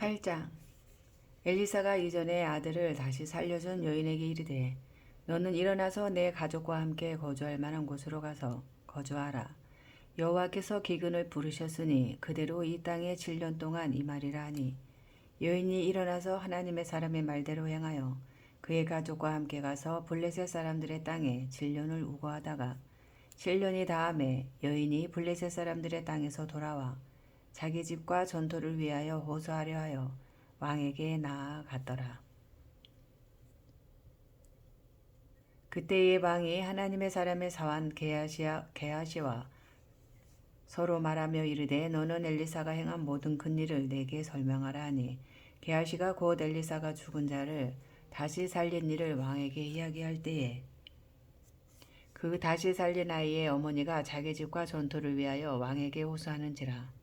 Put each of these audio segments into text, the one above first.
8장. 엘리사가 이전에 아들을 다시 살려준 여인에게 이르되 너는 일어나서 내 가족과 함께 거주할 만한 곳으로 가서 거주하라. 여호와께서 기근을 부르셨으니 그대로 이 땅에 7년 동안 임하리라 하니 여인이 일어나서 하나님의 사람의 말대로 행하여 그의 가족과 함께 가서 블레셋 사람들의 땅에 7년을 우거하다가 7년이 다음에 여인이 블레셋 사람들의 땅에서 돌아와 자기 집과 전토를 위하여 호소하려 하여 왕에게 나아갔더라. 그때의 왕이 하나님의 사람의 사환 게하시와 서로 말하며 이르되 너는 엘리사가 행한 모든 큰 일을 내게 설명하라 하니 게하시가 곧 엘리사가 죽은 자를 다시 살린 일을 왕에게 이야기할 때에 그 다시 살린 아이의 어머니가 자기 집과 전토를 위하여 왕에게 호소하는지라.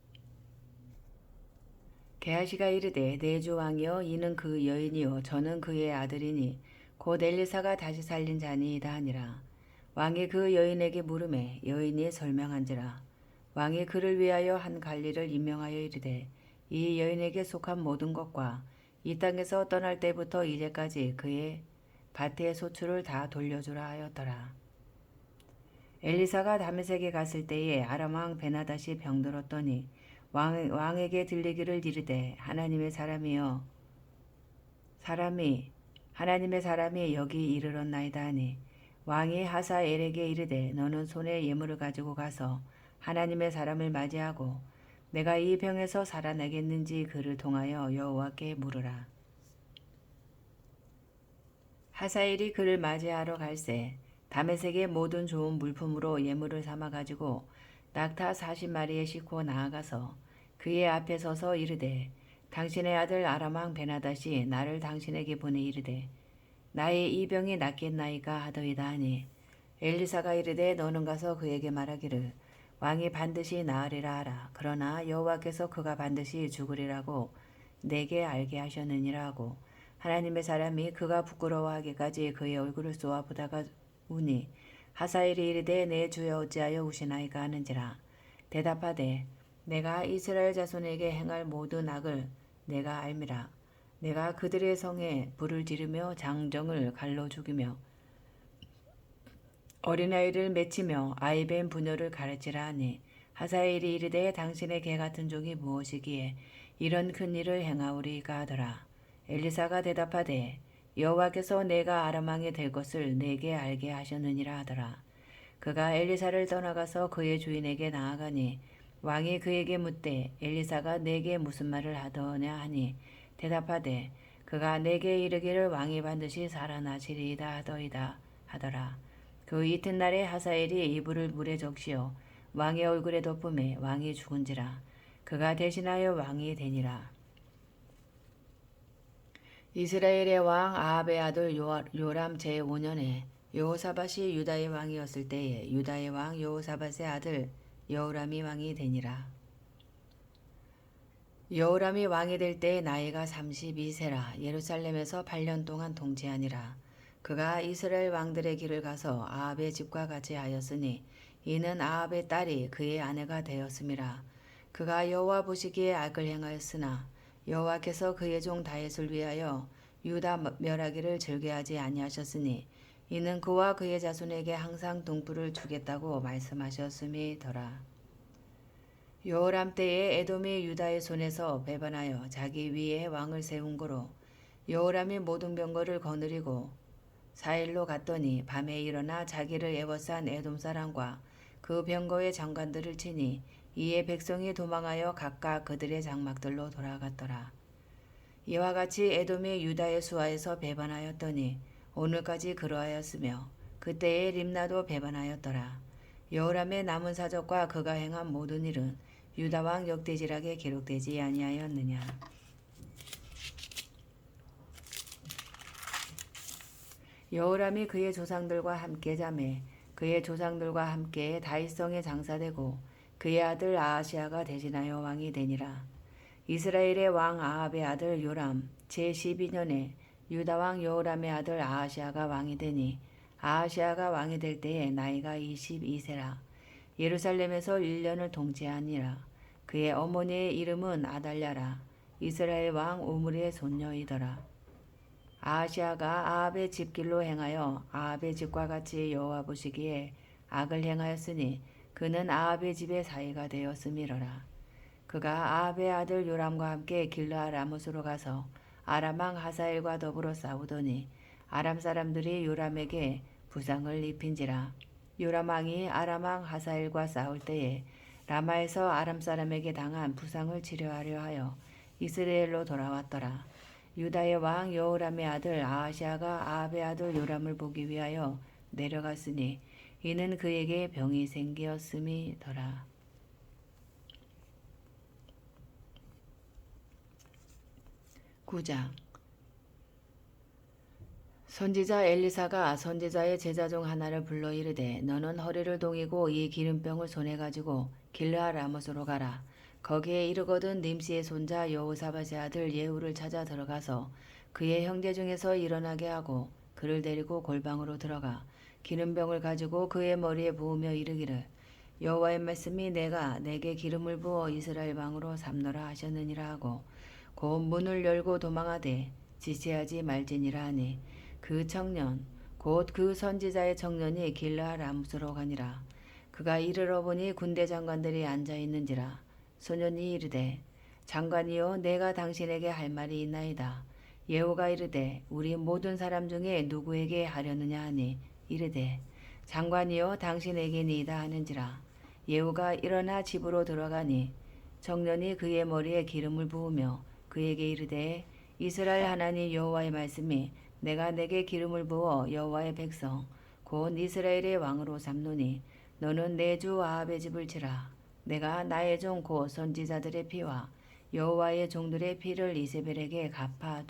게하시가 이르되 내 주 왕이여 이는 그 여인이요 저는 그의 아들이니 곧 엘리사가 다시 살린 자니이다 하니라. 왕이 그 여인에게 물으매 여인이 설명한지라. 왕이 그를 위하여 한 관리를 임명하여 이르되 이 여인에게 속한 모든 것과 이 땅에서 떠날 때부터 이제까지 그의 밭의 소출을 다 돌려주라 하였더라. 엘리사가 다메섹에 갔을 때에 아람 왕 베나닷이 병들었더니 왕에게 들리기를 이르되 하나님의 사람이 여기 이르렀나이다 하니 왕이 하사엘에게 이르되 너는 손에 예물을 가지고 가서 하나님의 사람을 맞이하고 내가 이 병에서 살아나겠는지 그를 통하여 여호와께 물으라. 하사엘이 그를 맞이하러 갈새 다메섹의 모든 좋은 물품으로 예물을 삼아 가지고 낙타 40마리에 싣고 나아가서 그의 앞에 서서 이르되 당신의 아들 아람 왕 베나닷이 나를 당신에게 보내 이르되 나의 이 병이 낫겠나이까 하더이다 하니 엘리사가 이르되 너는 가서 그에게 말하기를 왕이 반드시 나으리라 하라. 그러나 여호와께서 그가 반드시 죽으리라고 내게 알게 하셨느니라 하고 하나님의 사람이 그가 부끄러워하기까지 그의 얼굴을 쏘아보다가 우니 하사엘이 이르되 내 주여 어찌하여 우시나이까 하는지라. 대답하되 내가 이스라엘 자손에게 행할 모든 악을 내가 알미라. 내가 그들의 성에 불을 지르며 장정을 갈로 죽이며 어린아이를 맺히며 아이벤 부녀를 가르치라 하니 하사엘이 이르되 당신의 개 같은 종이 무엇이기에 이런 큰 일을 행하오리까 하더라. 엘리사가 대답하되 여호와께서 내가 아람 왕이 될 것을 내게 알게 하셨느니라 하더라. 그가 엘리사를 떠나가서 그의 주인에게 나아가니 왕이 그에게 묻되 엘리사가 내게 무슨 말을 하더냐 하니 대답하되 그가 내게 이르기를 왕이 반드시 살아나시리이다 하더이다 하더라. 그 이튿날에 하사엘이 이불을 물에 적시어 왕의 얼굴에 덮음에 왕이 죽은지라. 그가 대신하여 왕이 되니라. 이스라엘의 왕 아합의 아들 요람 제5년에 여호사밧이 유다의 왕이었을 때에 유다의 왕 여호사밧의 아들 여호람이 왕이 되니라. 여호람이 왕이 될 때에 나이가 32세라 예루살렘에서 8년 동안 통치하니라. 그가 이스라엘 왕들의 길을 가서 아합의 집과 같이 하였으니 이는 아합의 딸이 그의 아내가 되었음이라. 그가 여호와 보시기에 악을 행하였으나 여호와께서 그의 종 다윗을 위하여 유다 멸하기를 즐겨하지 아니하셨으니 이는 그와 그의 자손에게 항상 등불을 주겠다고 말씀하셨음이더라. 여호람 때에 에돔이 유다의 손에서 배반하여 자기 위에 왕을 세운 거로 여호람이 모든 병거를 거느리고 사일로 갔더니 밤에 일어나 자기를 애워싼 에돔 사람과 그 병거의 장관들을 치니 이에 백성이 도망하여 각각 그들의 장막들로 돌아갔더라. 이와 같이 에돔이 유다의 수하에서 배반하였더니 오늘까지 그러하였으며 그때에 림나도 배반하였더라. 여호람의 남은 사적과 그가 행한 모든 일은 유다 왕 역대지락에 기록되지 아니하였느냐. 여호람이 그의 조상들과 함께 자매 그의 조상들과 함께 다윗성에 장사되고 그의 아들 아하시아가 대신하여 왕이 되니라. 이스라엘의 왕 아합의 아들 요람 제12년에 유다 왕 여호람의 아들 아하시아가 왕이 되니 아하시아가 왕이 될 때에 나이가 22세라. 예루살렘에서 1년을 통치하니라. 그의 어머니의 이름은 아달랴라. 이스라엘 왕 오므리의 손녀이더라. 아하시아가 아합의 집길로 행하여 아합의 집과 같이 여호와 보시기에 악을 행하였으니 그는 아합의 집의 사이가 되었음이로라. 그가 아합의 아들 요람과 함께 길르앗 라못으로 가서 아람 왕 하사엘과 더불어 싸우더니 아람 사람들이 요람에게 부상을 입힌지라. 요람 왕이 아람 왕 하사엘과 싸울 때에 라마에서 아람 사람에게 당한 부상을 치료하려 하여 이스라엘로 돌아왔더라. 유다의 왕 여호람의 아들 아하시아가 아합의 아들 요람을 보기 위하여 내려갔으니 이는 그에게 병이 생기었음이더라. 9장. 선지자 엘리사가 선지자의 제자 중 하나를 불러 이르되 너는 허리를 동이고 이 기름병을 손에 가지고 길르앗 라못으로 가라. 거기에 이르거든 nim시의 손자 여호사밧의 아들 예후를 찾아 들어가서 그의 형제 중에서 일어나게 하고 그를 데리고 골방으로 들어가 기름병을 가지고 그의 머리에 부으며 이르기를 여호와의 말씀이 내가 내게 기름을 부어 이스라엘 왕으로 삼노라 하셨느니라 하고 곧 문을 열고 도망하되 지체하지 말지니라 하니 그 청년 곧 그 선지자의 청년이 길르앗 라못으로 가니라. 그가 이르러 보니 군대 장관들이 앉아 있는지라. 소년이 이르되 장관이여 내가 당신에게 할 말이 있나이다. 예후가 이르되 우리 모든 사람 중에 누구에게 하려느냐 하니 이르되 장관이여 당신에게니이다 하는지라. 예후가 일어나 집으로 들어가니 청년이 그의 머리에 기름을 부으며 그에게 이르되 이스라엘 하나님 여호와의 말씀이 내가 내게 기름을 부어 여호와의 백성 곧 이스라엘의 왕으로 삼노니 너는 내 주 아합의 집을 치라. 내가 나의 종 곧 선지자들의 피와 여호와의 종들의 피를 이세벨에게 갚아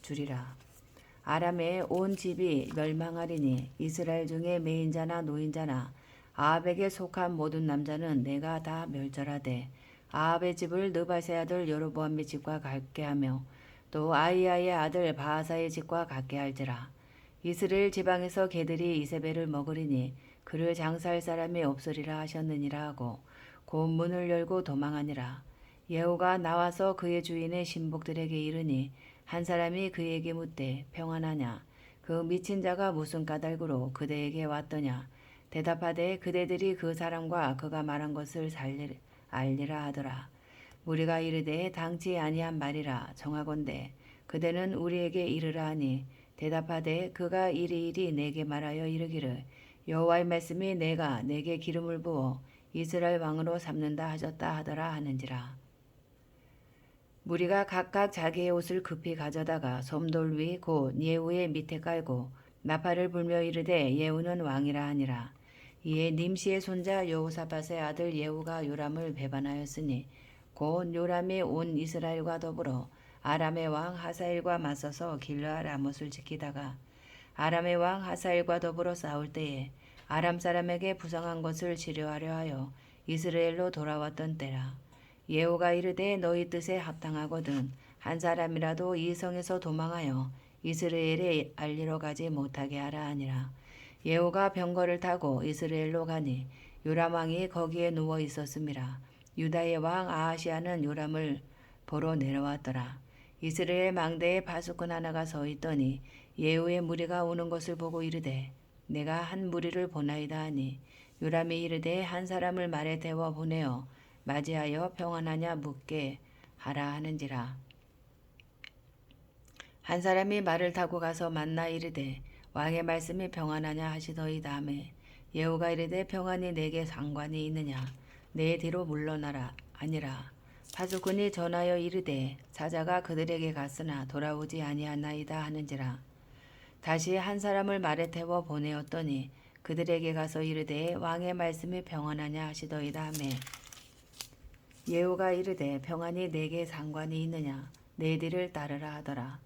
주리라. 아람의 온 집이 멸망하리니 이스라엘 중에 매인자나 노인자나 아합에게 속한 모든 남자는 내가 다 멸절하되 아합의 집을 느바세 아들 여로보암의 집과 같게 하며 또 아이야의 아들 바하사의 집과 같게 할지라. 이스라엘 지방에서 개들이 이세벨을 먹으리니 그를 장사할 사람이 없으리라 하셨느니라 하고 곧 문을 열고 도망하니라. 예후가 나와서 그의 주인의 신복들에게 이르니 한 사람이 그에게 묻되 평안하냐. 그 미친 자가 무슨 까닭으로 그대에게 왔더냐. 대답하되 그대들이 그 사람과 그가 말한 것을 알리라 하더라. 우리가 이르되 당치 아니한 말이라 정하건대 그대는 우리에게 이르라 하니 대답하되 그가 이리이리 내게 말하여 이르기를 여호와의 말씀이 내가 내게 기름을 부어 이스라엘 왕으로 삼는다 하셨다 하더라 하는지라. 무리가 각각 자기의 옷을 급히 가져다가 솜돌 위 곧 예후의 밑에 깔고 나팔을 불며 이르되 예후는 왕이라 하니라. 이에 nim시의 손자 여호사밧의 아들 예후가 요람을 배반하였으니 곧 요람이 온 이스라엘과 더불어 아람의 왕 하사엘과 맞서서 길르앗 라못을 지키다가 아람의 왕 하사엘과 더불어 싸울 때에 아람 사람에게 부상한 것을 치료하려 하여 이스라엘로 돌아왔던 때라. 예후가 이르되 너희 뜻에 합당하거든 한 사람이라도 이 성에서 도망하여 이스라엘에 알리러 가지 못하게 하라 하니라. 예후가 병거를 타고 이스라엘로 가니 요람 왕이 거기에 누워 있었음이라. 유다의 왕 아하시아는 요람을 보러 내려왔더라. 이스라엘 망대에 바수꾼 하나가 서 있더니 예후의 무리가 오는 것을 보고 이르되 내가 한 무리를 보나이다 하니 요람이 이르되 한 사람을 말에 태워 보내어 맞이하여 평안하냐 묻게 하라 하는지라. 한 사람이 말을 타고 가서 만나 이르되 왕의 말씀이 평안하냐 하시더이다 하매 예후가 이르되 평안이 내게 상관이 있느냐 내 뒤로 물러나라 아니라. 바수꾼이 전하여 이르되 사자가 그들에게 갔으나 돌아오지 아니하나이다 하는지라. 다시 한 사람을 말에 태워 보내었더니 그들에게 가서 이르되 왕의 말씀이 평안하냐 하시더이다 하매 예후가 이르되 평안이 내게 상관이 있느냐 내 뒤를 따르라 하더라.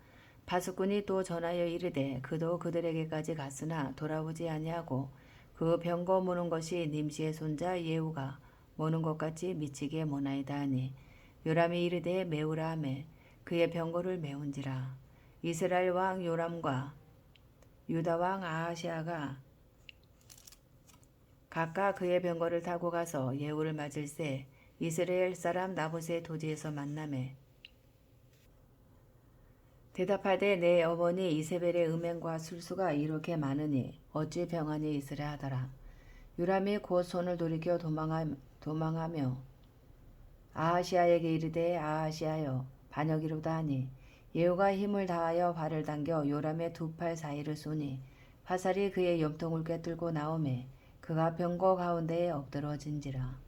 바수꾼이 또 전하여 이르되 그도 그들에게까지 갔으나 돌아오지 아니하고 그 병거 모는 것이 nim시의 손자 예후가 모는 것 같이 미치게 모나이다 하니 요람이 이르되 메우라 하매 그의 병거를 메운지라. 이스라엘 왕 요람과 유다 왕 아하시아가 각각 그의 병거를 타고 가서 예후를 맞을새 이스라엘 사람 나봇의 토지에서 만나매 대답하되 내 어머니 이세벨의 음행과 술수가 이렇게 많으니 어찌 평안히 있으랴 하더라. 요람이 곧 손을 돌이켜 도망하며 아하시아에게 이르되 아하시아여 반역이로다 하니 예후가 힘을 다하여 발을 당겨 요람의 두 팔 사이를 쏘니 화살이 그의 염통을 꿰뚫고 나오매 그가 병거 가운데에 엎드러진지라.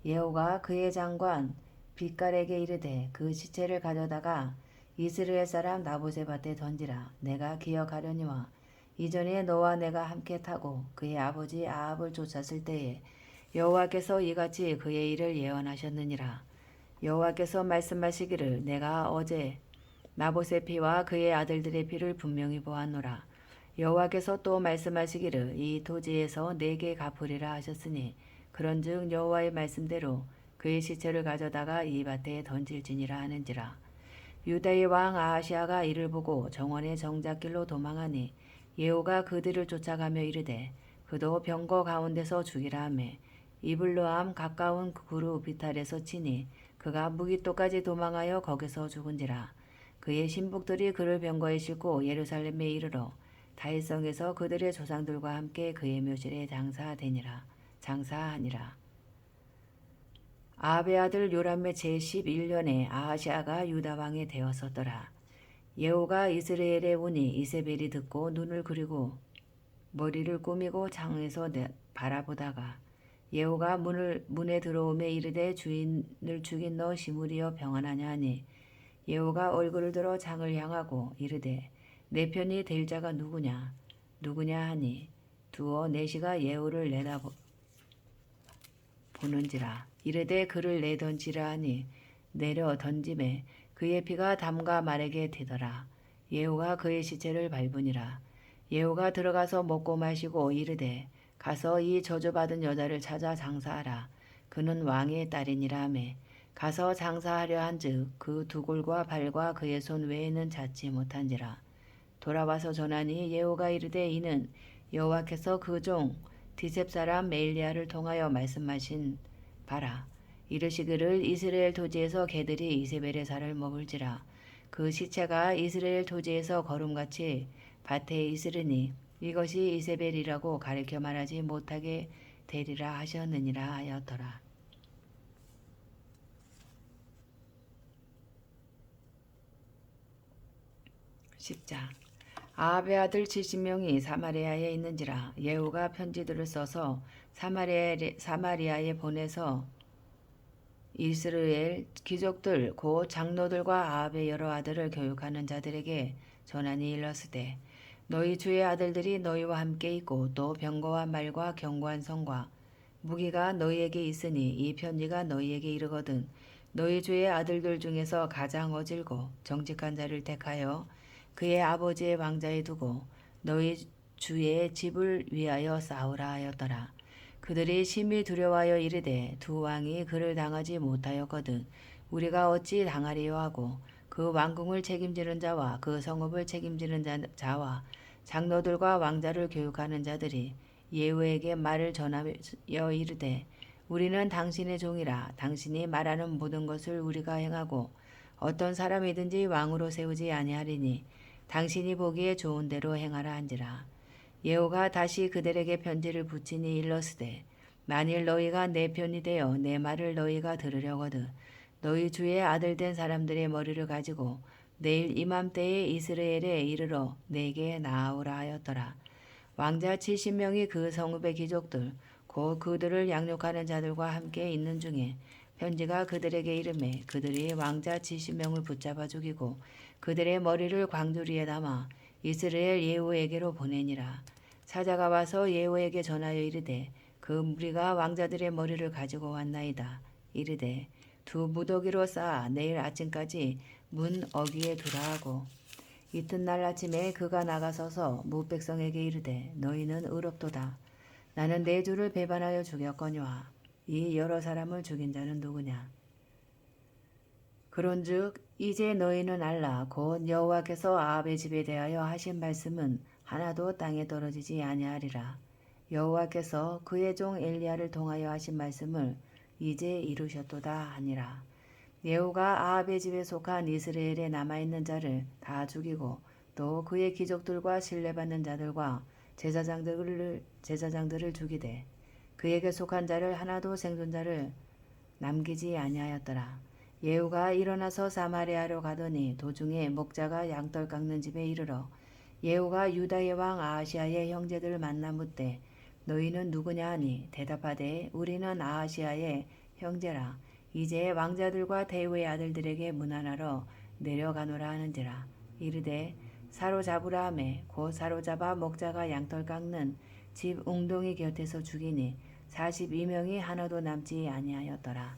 예후가 그의 장관 빛깔에게 이르되 그 시체를 가져다가 이스라엘 사람 나봇의 밭에 던지라. 내가 기억하려니와 이전에 너와 내가 함께 타고 그의 아버지 아합을 쫓았을 때에 여호와께서 이같이 그의 일을 예언하셨느니라. 여호와께서 말씀하시기를 내가 어제 나봇의 피와 그의 아들들의 피를 분명히 보았노라. 여호와께서 또 말씀하시기를 이 토지에서 내게 갚으리라 하셨으니 그런즉 여호와의 말씀대로 그의 시체를 가져다가 이 밭에 던질지니라 하는지라. 유다의 왕 아하시아가 이를 보고 정원의 정작길로 도망하니 예후가 그들을 쫓아가며 이르되 그도 병거 가운데서 죽이라 하매 이블로암 가까운 그룹 비탈에서 치니 그가 무기토까지 도망하여 거기서 죽은지라. 그의 신복들이 그를 병거에 싣고 예루살렘에 이르러 다윗성에서 그들의 조상들과 함께 그의 묘실에 장사하니라. 아합의 아들 요람의 제11년에 아하시아가 유다 왕이 되었었더라. 예후가 이스라엘에 오니 이세벨이 듣고 눈을 그리고 머리를 꾸미고 창에서 바라보다가 예후가 문에 들어오매 이르되 주인을 죽인 너 시므리여 평안하냐 하니 예후가 얼굴을 들어 장을 향하고 이르되 내 편이 될 자가 누구냐 하니 두어 내시가 예후를 내다보는지라. 이르되 그를 내던지라 하니 내려 던짐에 그의 피가 담과 말에게 되더라. 예후가 그의 시체를 밟으니라. 예후가 들어가서 먹고 마시고 이르되 가서 이 저주받은 여자를 찾아 장사하라. 그는 왕의 딸이니라 하매 가서 장사하려 한즉 그 두골과 발과 그의 손 외에는 찾지 못한지라. 돌아와서 전하니 예후가 이르되 이는 여호와께서 그 종 디셉 사람 메일리아를 통하여 말씀하신 바라. 이르시기를 이스라엘 토지에서 개들이 이세벨의 살을 먹을지라. 그 시체가 이스라엘 토지에서 거름같이 밭에 있으리니 이것이 이세벨이라고 가리켜 말하지 못하게 되리라 하셨느니라 하였더라. 10장. 아합의 아들 70명이 사마리아에 있는지라. 예후가 편지들을 써서 사마리아에 보내서 이스라엘 귀족들 곧 장로들과 아합의 여러 아들을 교육하는 자들에게 전하니 일렀으되 너희 주의 아들들이 너희와 함께 있고 또 병거와 말과 견고한 성과 무기가 너희에게 있으니 이 편지가 너희에게 이르거든 너희 주의 아들들 중에서 가장 어질고 정직한 자를 택하여 그의 아버지의 왕자에 두고 너희 주의 집을 위하여 싸우라 하였더라. 그들이 심히 두려워하여 이르되 두 왕이 그를 당하지 못하였거든 우리가 어찌 당하리요 하고 그 왕궁을 책임지는 자와 그 성읍을 책임지는 자와 장로들과 왕자를 교육하는 자들이 예후에게 말을 전하여 이르되 우리는 당신의 종이라 당신이 말하는 모든 것을 우리가 행하고 어떤 사람이든지 왕으로 세우지 아니하리니 당신이 보기에 좋은 대로 행하라 한지라. 예후가 다시 그들에게 편지를 붙이니 일렀으되 만일 너희가 내 편이 되어 내 말을 너희가 들으려거든 너희 주의 아들 된 사람들의 머리를 가지고 내일 이맘때에 이스라엘에 이르러 내게 나아오라 하였더라. 왕자 70명이 그 성읍의 귀족들 곧 그들을 양육하는 자들과 함께 있는 중에 편지가 그들에게 이르매 그들이 왕자 70명을 붙잡아 죽이고 그들의 머리를 광주리에 담아 이스라엘 예후에게로 보내니라. 사자가 와서 예후에게 전하여 이르되 그 무리가 왕자들의 머리를 가지고 왔나이다. 이르되 두 무더기로 쌓아 내일 아침까지 문 어귀에 두라 하고 이튿날 아침에 그가 나가서서 무백성에게 이르되 너희는 의롭도다. 나는 내 주를 배반하여 죽였거니와 이 여러 사람을 죽인 자는 누구냐. 그런즉 이제 너희는 알라. 곧 여호와께서 아합의 집에 대하여 하신 말씀은 하나도 땅에 떨어지지 아니하리라. 여호와께서 그의 종 엘리야를 통하여 하신 말씀을 이제 이루셨도다 하니라. 예후가 아합의 집에 속한 이스라엘에 남아있는 자를 다 죽이고 또 그의 귀족들과 신뢰받는 자들과 제사장들을 죽이되 그에게 속한 자를 하나도 생존자를 남기지 아니하였더라. 예후가 일어나서 사마리아로 가더니 도중에 목자가 양털 깎는 집에 이르러 예후가 유다의 왕 아하시아의 형제들을 만나 묻되 너희는 누구냐 하니 대답하되 우리는 아하시아의 형제라. 이제 왕자들과 대우의 아들들에게 문안하러 내려가노라 하는지라. 이르되 사로잡으라 하매 곧 사로잡아 목자가 양털 깎는 집 웅덩이 곁에서 죽이니 42명이 하나도 남지 아니하였더라.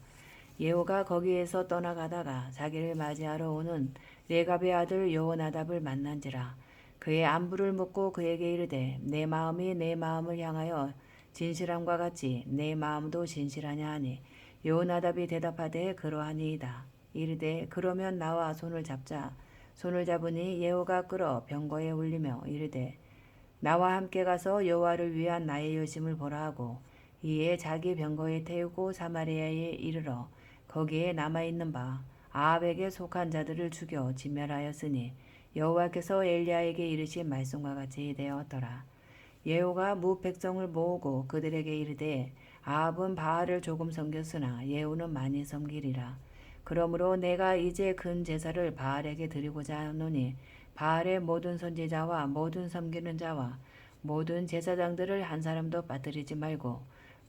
예후가 거기에서 떠나가다가 자기를 맞이하러 오는 레갑의 아들 여호나답을 만난지라. 그의 안부를 묻고 그에게 이르되 내 마음이 내 마음을 향하여 진실함과 같이 내 마음도 진실하냐 하니 여호나답이 대답하되 그러하니이다. 이르되 그러면 나와 손을 잡자. 손을 잡으니 예후가 끌어 병거에 올리며 이르되 나와 함께 가서 여호와를 위한 나의 열심을 보라 하고 이에 자기 병거에 태우고 사마리아에 이르러 거기에 남아있는 바 아합에게 속한 자들을 죽여 진멸하였으니 여호와께서 엘리야에게 이르신 말씀과 같이 되었더라. 예후가 무 백성을 모으고 그들에게 이르되 아합은 바알을 조금 섬겼으나 예후는 많이 섬기리라. 그러므로 내가 이제 근 제사를 바알에게 드리고자 하노니 바알의 모든 선지자와 모든 섬기는 자와 모든 제사장들을 한 사람도 빠뜨리지 말고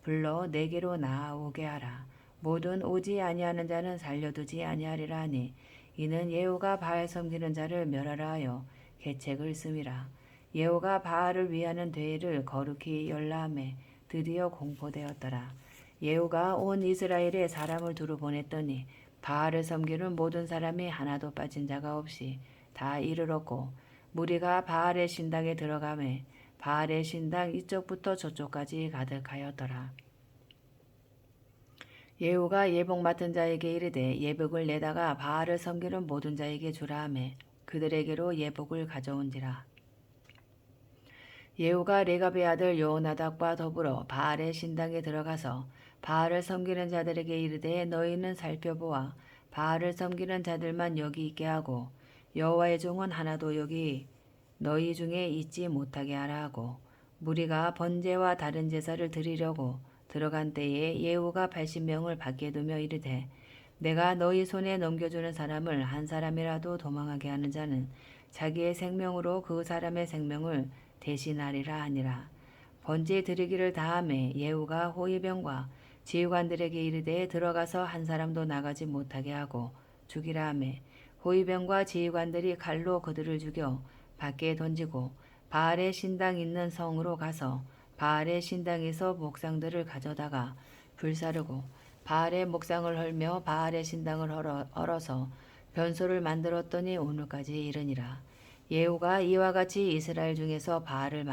불러 내게로 나아오게 하라. 모든 오지 아니하는 자는 살려두지 아니하리라 하니 이는 예후가 바알 섬기는 자를 멸하라 하여 계책을 씀이라. 예후가 바알을 위하는 대회를 거룩히 열라함에 드디어 공포되었더라. 예후가 온 이스라엘에 사람을 두루 보냈더니 바알을 섬기는 모든 사람이 하나도 빠진 자가 없이 다 이르렀고 무리가 바알의 신당에 들어가매 바알의 신당 이쪽부터 저쪽까지 가득하였더라. 예후가 예복 맡은 자에게 이르되 예복을 내다가 바알을 섬기는 모든 자에게 주라 하매 그들에게로 예복을 가져온지라. 예후가 레갑의 아들 여호나답과 더불어 바알의 신당에 들어가서 바알을 섬기는 자들에게 이르되 너희는 살펴보아 바알을 섬기는 자들만 여기 있게 하고 여호와의 종은 하나도 여기 너희 중에 있지 못하게 하라 하고 무리가 번제와 다른 제사를 드리려고 들어간 때에 예후가 80명을 밖에 두며 이르되 내가 너희 손에 넘겨주는 사람을 한 사람이라도 도망하게 하는 자는 자기의 생명으로 그 사람의 생명을 대신하리라 하니라. 번제 드리기를 다함에 예후가 호위병과 지휘관들에게 이르되 들어가서 한 사람도 나가지 못하게 하고 죽이라 하매 호위병과 지휘관들이 칼로 그들을 죽여 밖에 던지고 바알의 신당 있는 성으로 가서 바알의 신당에서 목상들을 가져다가 불사르고 바알의 목상을 헐며 바알의 신당을 헐어서 변소를 만들었더니 오늘까지 이르니라. 예후가 이와 같이 이스라엘 중에서 바알을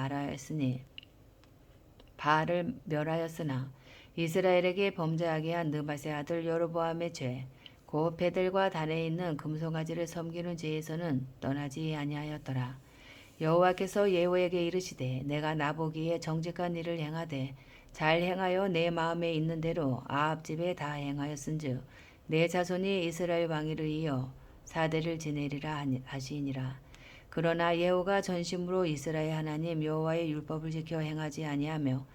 멸하였으나 이스라엘에게 범죄하게 한 느밧의 아들 여로보암의 죄 곧 베델과 단에 있는 금송아지를 섬기는 죄에서는 떠나지 아니하였더라. 여호와께서 예후에게 이르시되 내가 나보기에 정직한 일을 행하되 잘 행하여 내 마음에 있는 대로 아합 집에 다 행하였은즉 내 자손이 이스라엘 왕위를 이어 4대를 지내리라 하시니라. 그러나 예후가 전심으로 이스라엘 하나님 여호와의 율법을 지켜 행하지 아니하며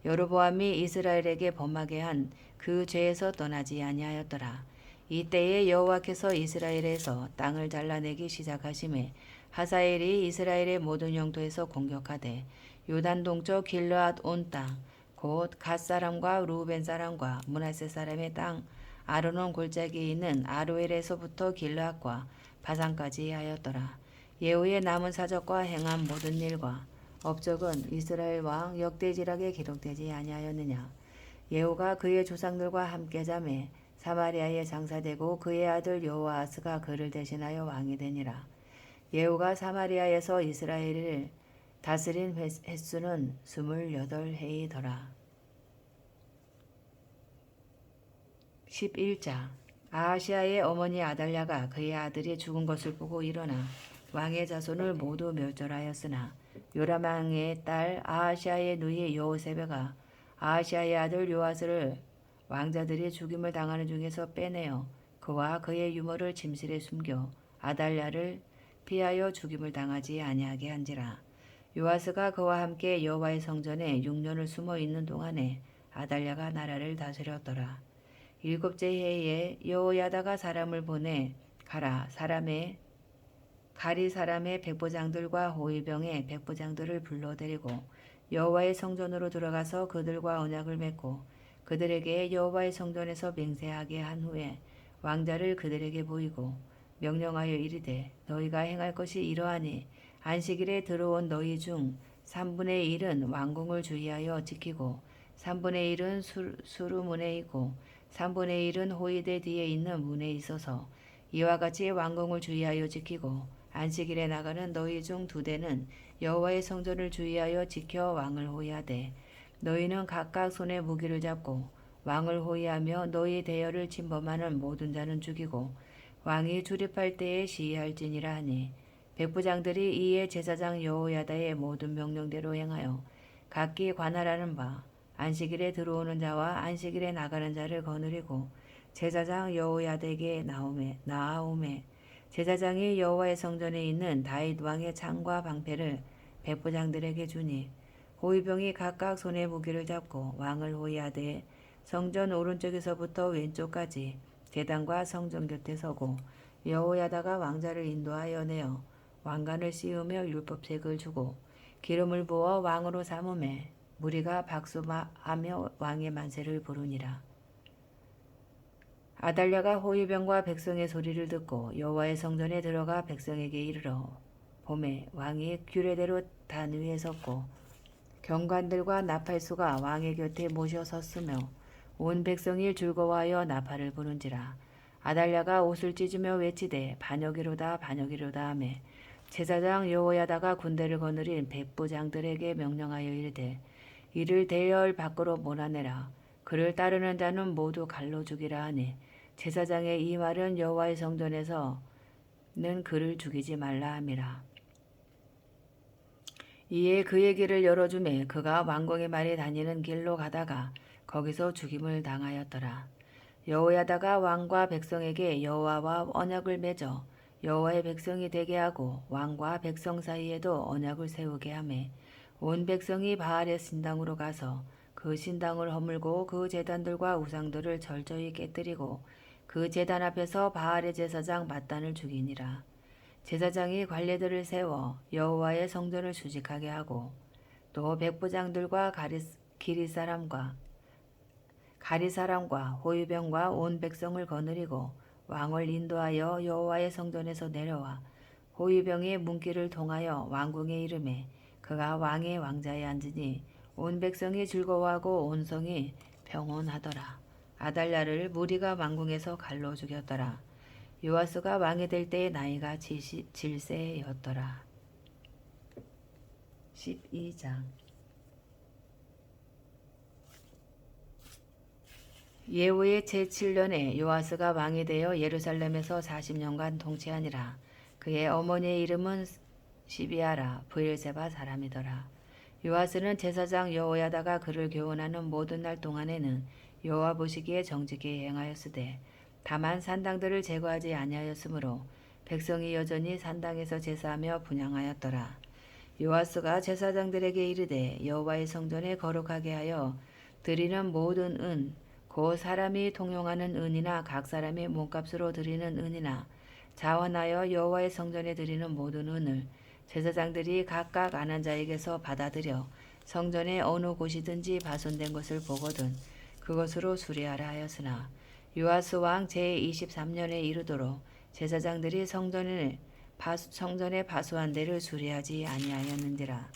여로보암이 이스라엘에게 범하게 한 그 죄에서 떠나지 아니하였더라. 이때에 여호와께서 이스라엘에서 땅을 잘라내기 시작하심에 하사엘이 이스라엘의 모든 영토에서 공격하되 요단 동쪽 길르앗 온 땅 곧 갓 사람과 루벤 사람과 므낫세 사람의 땅 아르논 골짜기에 있는 아로엘에서부터 길르앗과 바산까지 하였더라. 예후의 남은 사적과 행한 모든 일과 업적은 이스라엘 왕 역대지락에 기록되지 아니하였느냐. 예후가 그의 조상들과 함께 잠에 사마리아에 장사되고 그의 아들 여호아스가 그를 대신하여 왕이 되니라. 예후가 사마리아에서 이스라엘을 다스린 횟수는 28해이더라. 11장 아하시아의 어머니 아달랴가 그의 아들이 죽은 것을 보고 일어나 왕의 자손을 모두 멸절하였으나 요람 왕의 딸 아하시아의 누이 여호세베가 아하시아의 아들 요아스를 왕자들이 죽임을 당하는 중에서 빼내어 그와 그의 유모를 침실에 숨겨 아달랴를 피하여 죽임을 당하지 아니하게 한지라. 요아스가 그와 함께 여호와의 성전에 6년을 숨어 있는 동안에 아달랴가 나라를 다스렸더라. 일곱째 해에 여호야다가 사람을 보내 가라 사람의 가리 사람의 백부장들과 호위병의 백부장들을 불러들이고 여호와의 성전으로 들어가서 그들과 언약을 맺고 그들에게 여호와의 성전에서 맹세하게 한 후에 왕자를 그들에게 보이고 명령하여 이르되 너희가 행할 것이 이러하니 안식일에 들어온 너희 중 3분의 1은 왕궁을 주의하여 지키고 3분의 1은 수루문에 있고 3분의 1은 호위대 뒤에 있는 문에 있어서 이와 같이 왕궁을 주의하여 지키고 안식일에 나가는 너희 중 2대는 여호와의 성전을 주의하여 지켜 왕을 호위하되 너희는 각각 손에 무기를 잡고 왕을 호위하며 너희 대열을 침범하는 모든 자는 죽이고 왕이 출입할 때에 시위할지니라 하니 백부장들이 이에 제사장 여호야다의 모든 명령대로 행하여 각기 관할하는 바 안식일에 들어오는 자와 안식일에 나가는 자를 거느리고 제사장 여호야다에게 나아오매 제사장이 여호와의 성전에 있는 다윗 왕의 창과 방패를 백부장들에게 주니 호위병이 각각 손에 무기를 잡고 왕을 호위하되 성전 오른쪽에서부터 왼쪽까지 제단과 성전 곁에 서고 여호야다가 왕자를 인도하여 내어 왕관을 씌우며 율법책을 주고 기름을 부어 왕으로 삼음에 무리가 박수하며 왕의 만세를 부르니라. 아달랴가 호위병과 백성의 소리를 듣고 여호와의 성전에 들어가 백성에게 이르러 봄에 왕이 규례대로 단 위에 섰고 경관들과 나팔수가 왕의 곁에 모셔 섰으며 온 백성이 즐거워하여 나팔을 부는지라. 아달랴가 옷을 찢으며 외치되 반역이로다 반역이로다 하매 제사장 여호야다가 군대를 거느린 백부장들에게 명령하여 이르되 이를 대열 밖으로 몰아내라. 그를 따르는 자는 모두 갈로 죽이라 하니 제사장의 이 말은 여호와의 성전에서는 그를 죽이지 말라 함이라. 이에 그의 길을 열어주매 그가 왕궁의 말에 다니는 길로 가다가 거기서 죽임을 당하였더라. 여호야다가 왕과 백성에게 여호와와 언약을 맺어 여호와의 백성이 되게 하고 왕과 백성 사이에도 언약을 세우게 하매 온 백성이 바알의 신당으로 가서 그 신당을 허물고 그 제단들과 우상들을 철저히 깨뜨리고 그 제단 앞에서 바알의 제사장 밧단을 죽이니라. 제사장이 관례들을 세워 여호와의 성전을 수직하게 하고 또 백부장들과 가리 사람과 호위병과 온 백성을 거느리고 왕을 인도하여 여호와의 성전에서 내려와 호위병의 문길을 통하여 왕궁에 이르매 그가 왕의 왕자에 앉으니 온 백성이 즐거워하고 온 성이 평온하더라. 아달랴를 무리가 왕궁에서 칼로 죽였더라. 요아스가 왕이 될 때의 나이가 7세였더라. 12장 예후의 제7년에 요아스가 왕이 되어 예루살렘에서 40년간 통치하니라. 그의 어머니의 이름은 시비아라 브엘세바 사람이더라. 요아스는 제사장 여호야다가 그를 교훈하는 모든 날 동안에는 여호와 보시기에 정직히 행하였으되 다만 산당들을 제거하지 아니하였으므로 백성이 여전히 산당에서 제사하며 분향하였더라. 요아스가 제사장들에게 이르되 여호와의 성전에 거룩하게 하여 드리는 모든 은 곧 사람이 통용하는 은이나 각 사람의 몸값으로 드리는 은이나 자원하여 여호와의 성전에 드리는 모든 은을 제사장들이 각각 아는 자에게서 받아들여 성전의 어느 곳이든지 파손된 것을 보거든 그것으로 수리하라 하였으나 요아스 왕 제23년에 이르도록 제사장들이 성전에 파수한 데를 수리하지 아니하였는지라.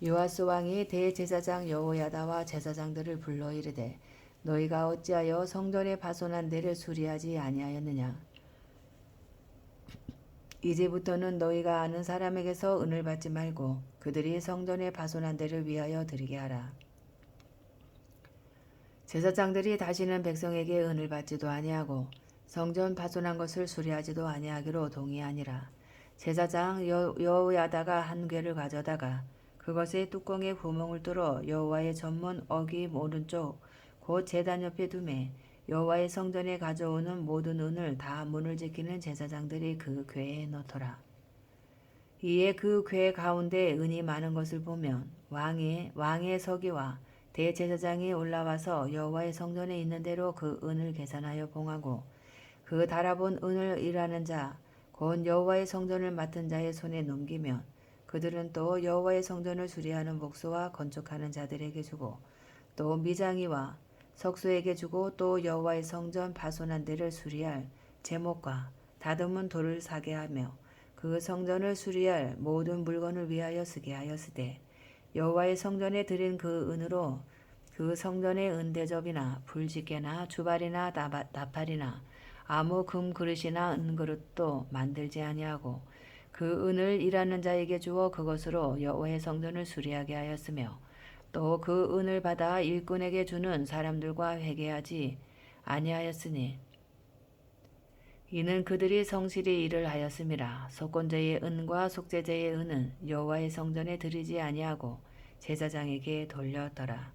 요아스 왕이 대제사장 여호야다와 제사장들을 불러 이르되 너희가 어찌하여 성전에 파손한 데를 수리하지 아니하였느냐. 이제부터는 너희가 아는 사람에게서 은을 받지 말고 그들이 성전에 파손한 데를 위하여 드리게 하라. 제사장들이 다시는 백성에게 은을 받지도 아니하고 성전 파손한 것을 수리하지도 아니하기로 동의하니라. 제사장 여호야다가 한 궤를 가져다가 그것의 뚜껑에 구멍을 뚫어 여호와의 전문 어귀 오른쪽 곧 제단 옆에 두매 여호와의 성전에 가져오는 모든 은을 다 문을 지키는 제사장들이 그 궤에 넣더라. 이에 그 궤 가운데 은이 많은 것을 보면 왕의 서기와 대제사장이 올라와서 여호와의 성전에 있는 대로 그 은을 계산하여 봉하고 그 달아본 은을 일하는 자 곧 여호와의 성전을 맡은 자의 손에 넘기면 그들은 또 여호와의 성전을 수리하는 목수와 건축하는 자들에게 주고 또 미장이와 석수에게 주고 또 여호와의 성전 파손한 데를 수리할 제목과 다듬은 돌을 사게 하며 그 성전을 수리할 모든 물건을 위하여 쓰게 하였으되 여호와의 성전에 드린 그 은으로 그 성전의 은대접이나 불지게나 주발이나 나팔이나 아무 금 그릇이나 은 그릇도 만들지 아니하고 그 은을 일하는 자에게 주어 그것으로 여호와의 성전을 수리하게 하였으며 또 그 은을 받아 일꾼에게 주는 사람들과 회개하지 아니하였으니 이는 그들이 성실히 일을 하였음이라. 속건제의 은과 속죄제의 은은 여호와의 성전에 드리지 아니하고 제사장에게 돌렸더라.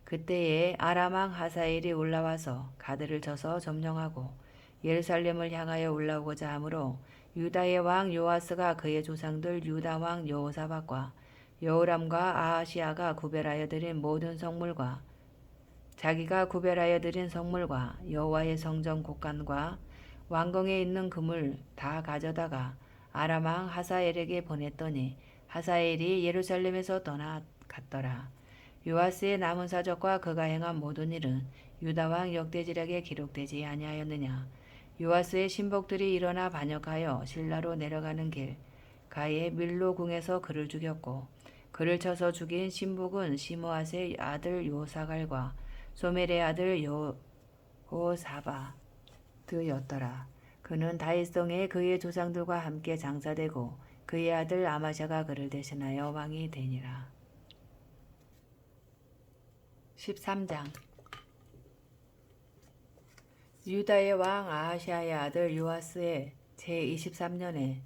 그때에 아람 왕 하사엘이 올라와서 가드를 쳐서 점령하고 예루살렘을 향하여 올라오고자 하므로 유다의 왕 요아스가 그의 조상들 유다 왕 여호사밧과 여호람과 아하시아가 구별하여 드린 모든 성물과 자기가 구별하여 드린 성물과 여호와의 성전 곳간과 왕궁에 있는 금을 다 가져다가 아람 왕 하사엘에게 보냈더니 하사엘이 예루살렘에서 떠나갔더라. 요아스의 남은 사적과 그가 행한 모든 일은 유다 왕 역대지략에 기록되지 아니하였느냐. 요아스의 신복들이 일어나 반역하여 실라로 내려가는 길 가에 밀로궁에서 그를 죽였고 그를 쳐서 죽인 신복은 시므앗의 아들 요사갈과 소멜의 아들 여호사바드였더라. 그는 다윗성에 그의 조상들과 함께 장사되고 그의 아들 아마샤가 그를 대신하여 왕이 되니라. 13장 유다의 왕 아하시아의 아들 요아스의 제23년에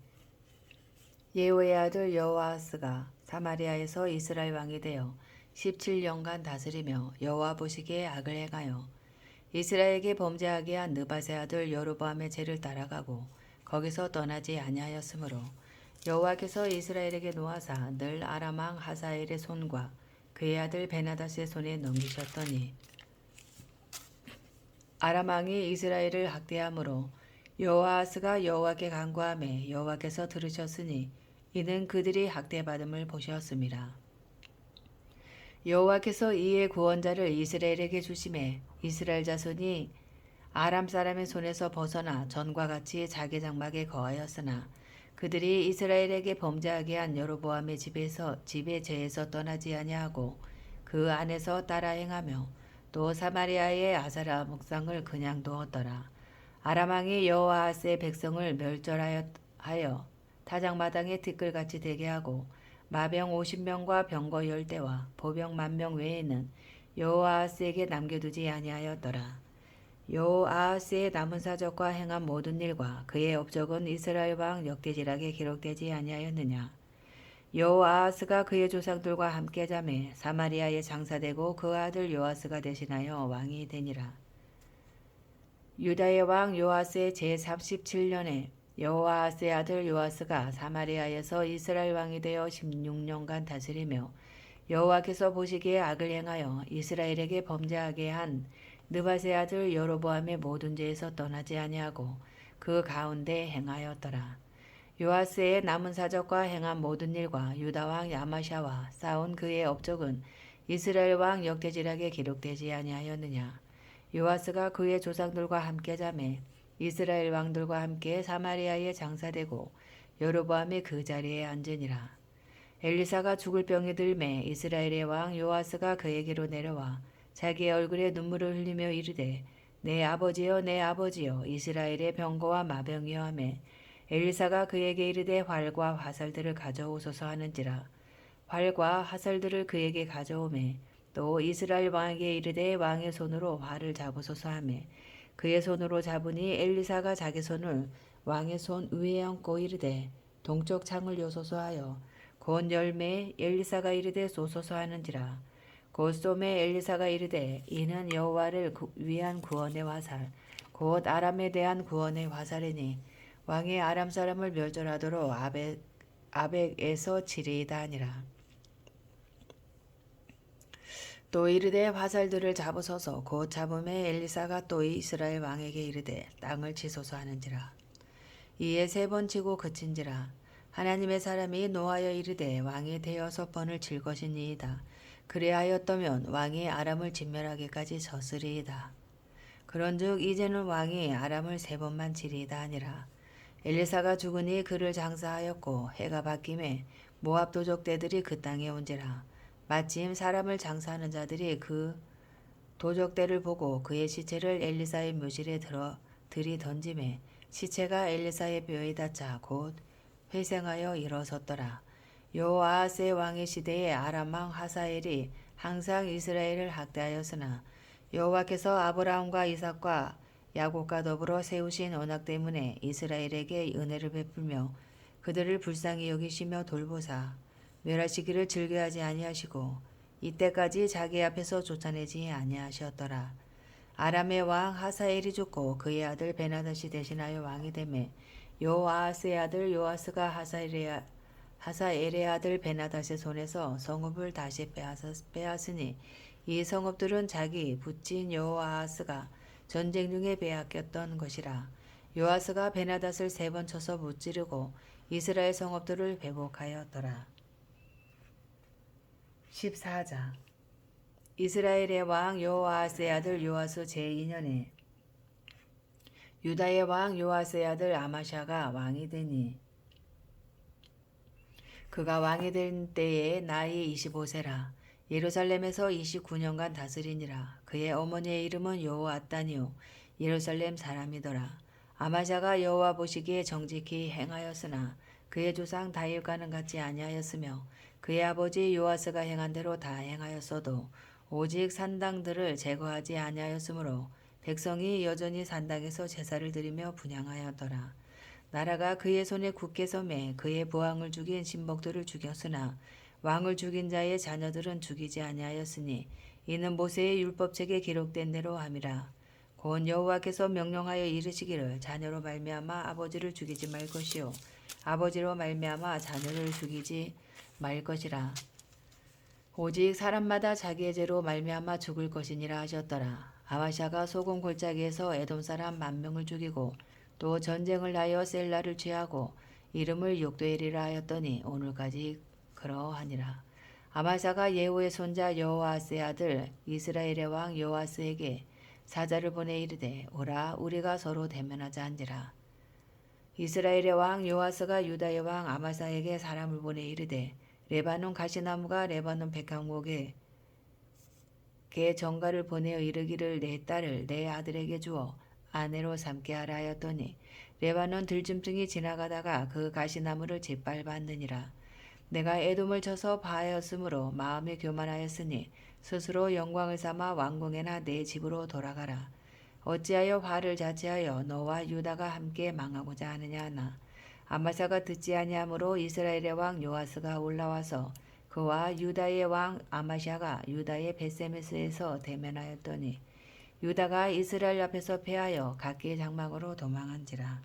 예호의 아들 여호아스가 사마리아에서 이스라엘 왕이 되어 17년간 다스리며 여호와 보시기에 악을 행하여 이스라엘에게 범죄하게 한 느밧의 아들 여로보암의 죄를 따라가고 거기서 떠나지 아니하였으므로 여호와께서 이스라엘에게 놓아사 늘 아람 왕 하사엘의 손과 그의 아들 베나닷의 손에 넘기셨더니 아람 왕이 이스라엘을 학대함으로 여호아스가 여호와께 간구하매 여호와께서 들으셨으니 이는 그들이 학대받음을 보셨음이라. 여호와께서 이에 구원자를 이스라엘에게 주심에 이스라엘 자손이 아람 사람의 손에서 벗어나 전과 같이 자기 장막에 거하였으나 그들이 이스라엘에게 범죄하게 한 여로보암의 집의 죄에서 떠나지 아니하고 그 안에서 따라 행하며 또 사마리아의 아사라 목상을 그냥 두었더라. 아람 왕이 여호아스의 백성을 멸절하여 타작마당에 티끌같이 되게 하고 마병 50명과 병거 10대와 보병 10,000명 외에는 여호아스에게 남겨두지 아니하였더라. 여호아스의 남은 사적과 행한 모든 일과 그의 업적은 이스라엘 왕 역대지락에 기록되지 아니하였느냐. 여호아스가 그의 조상들과 함께 자매 사마리아에 장사되고 그 아들 요아스가 대신하여 왕이 되니라. 유다의 왕 요아스의 제37년에 여호아스의 아들 요아스가 사마리아에서 이스라엘 왕이 되어 16년간 다스리며 여호와께서 보시기에 악을 행하여 이스라엘에게 범죄하게 한 느밧의 아들 여로보암의 모든 죄에서 떠나지 아니하고 그 가운데 행하였더라. 요아스의 남은 사적과 행한 모든 일과 유다 왕 아마샤와 싸운 그의 업적은 이스라엘 왕 역대지락에 기록되지 아니하였느냐. 요아스가 그의 조상들과 함께 자매 이스라엘 왕들과 함께 사마리아에 장사되고 여로보암이 그 자리에 앉으니라. 엘리사가 죽을 병이 들매 이스라엘의 왕 요아스가 그에게로 내려와 자기의 얼굴에 눈물을 흘리며 이르되 내 아버지여 내 아버지여 이스라엘의 병거와 마병이여 하며 엘리사가 그에게 이르되 활과 화살들을 가져오소서 하는지라. 활과 화살들을 그에게 가져오매 또 이스라엘 왕에게 이르되 왕의 손으로 활을 잡으소서 하며 그의 손으로 잡으니 엘리사가 자기 손을 왕의 손 위에 얹고 이르되 동쪽 창을 여소서 하여 곧 열매 엘리사가 이르되 쏘소서 하는지라. 곧 소매 엘리사가 이르되 이는 여호와를 위한 구원의 화살 곧 아람에 대한 구원의 화살이니 왕이 아람 사람을 멸절하도록 아벡에서 치리이다 하니라. 또 이르되 화살들을 잡으소서. 곧 잡음에 엘리사가 또 이스라엘 왕에게 이르되 땅을 치소서 하는지라. 이에 3번 치고 그친지라. 하나님의 사람이 노하여 이르되 왕이 대여섯 번을 칠 것이니이다. 그리하였다면 왕이 아람을 진멸하기까지 졌으리이다. 그런즉 이제는 왕이 아람을 3번만 치리이다 하니라. 엘리사가 죽으니 그를 장사하였고 해가 바뀜에 모압 도적대들이 그 땅에 온지라. 마침 사람을 장사하는 자들이 그 도적대를 보고 그의 시체를 엘리사의 묘실에 들이던짐에 시체가 엘리사의 뼈에 닿자 곧 회생하여 일어섰더라. 여호아하스의 왕의 시대에 아람 왕 하사엘이 항상 이스라엘을 학대하였으나 여호와께서 아브라함과 이삭과 야곱과 더불어 세우신 언약 때문에 이스라엘에게 은혜를 베풀며 그들을 불쌍히 여기시며 돌보사 멸하시기를 즐겨하지 아니하시고 이때까지 자기 앞에서 쫓아내지 아니하셨더라. 아람의 왕 하사엘이 죽고 그의 아들 베나닷이 대신하여 왕이 되매 여호아하스의 아들 요아스가 하사엘의 아들 베나닷의 손에서 성읍을 다시 빼앗으니 이 성읍들은 자기 붓진 여호아하스가 전쟁 중에 빼앗겼던 것이라. 요아스가 베나닷을 3번 쳐서 무찌르고 이스라엘 성읍들을 회복하였더라. 14장 이스라엘의 왕 여호아하스의 아들 요아스 제2년에 유다의 왕 요아스의 아들 아마샤가 왕이 되니 그가 왕이 된 때에 나이 25세라. 예루살렘에서 29년간 다스리니라. 그의 어머니의 이름은 여호아따니요 예루살렘 사람이더라. 아마샤가 여호와 보시기에 정직히 행하였으나 그의 조상 다윗과는 같지 아니하였으며 그의 아버지 요아스가 행한 대로 다 행하였어도 오직 산당들을 제거하지 아니하였으므로 백성이 여전히 산당에서 제사를 드리며 분향하였더라. 나라가 그의 손에 굳게 섬에 그의 부왕을 죽인 신복들을 죽였으나 왕을 죽인 자의 자녀들은 죽이지 아니하였으니 이는 모세의 율법책에 기록된 대로 함이라. 곧 여호와께서 명령하여 이르시기를 자녀로 말미암아 아버지를 죽이지 말 것이요 아버지로 말미암아 자녀를 죽이지 말 것이라. 오직 사람마다 자기의 죄로 말미암아 죽을 것이니라 하셨더라. 아마샤가 소금 골짜기에서 에돔 사람 10,000명을 죽이고 또 전쟁을 하여 셀라를 취하고 이름을 욕되리라 하였더니 오늘까지 그러하니라. 아마샤가 예후의 손자 여호아스의 아들 이스라엘의 왕 요아스에게 사자를 보내 이르되 오라 우리가 서로 대면하자 한지라. 이스라엘의 왕 요아스가 유다의 왕 아마사에게 사람을 보내 이르되 레바논 가시나무가 레바논 백향목에 개 정가를 보내어 이르기를 내 딸을 내 아들에게 주어 아내로 삼게 하라 하였더니 레바논 들짐승이 지나가다가 그 가시나무를 짓밟았느니라. 내가 에돔을 쳐서 파하였으므로 마음이 교만하였으니 스스로 영광을 삼아 왕궁에나 내 집으로 돌아가라. 어찌하여 화를 자체하여 너와 유다가 함께 망하고자 하느냐 하나. 아마사가 듣지 아니하므로 이스라엘의 왕 요아스가 올라와서 그와 유다의 왕 아마샤가 유다의 베세메스에서 대면하였더니 유다가 이스라엘 앞에서 패하여 각기 장막으로 도망한지라.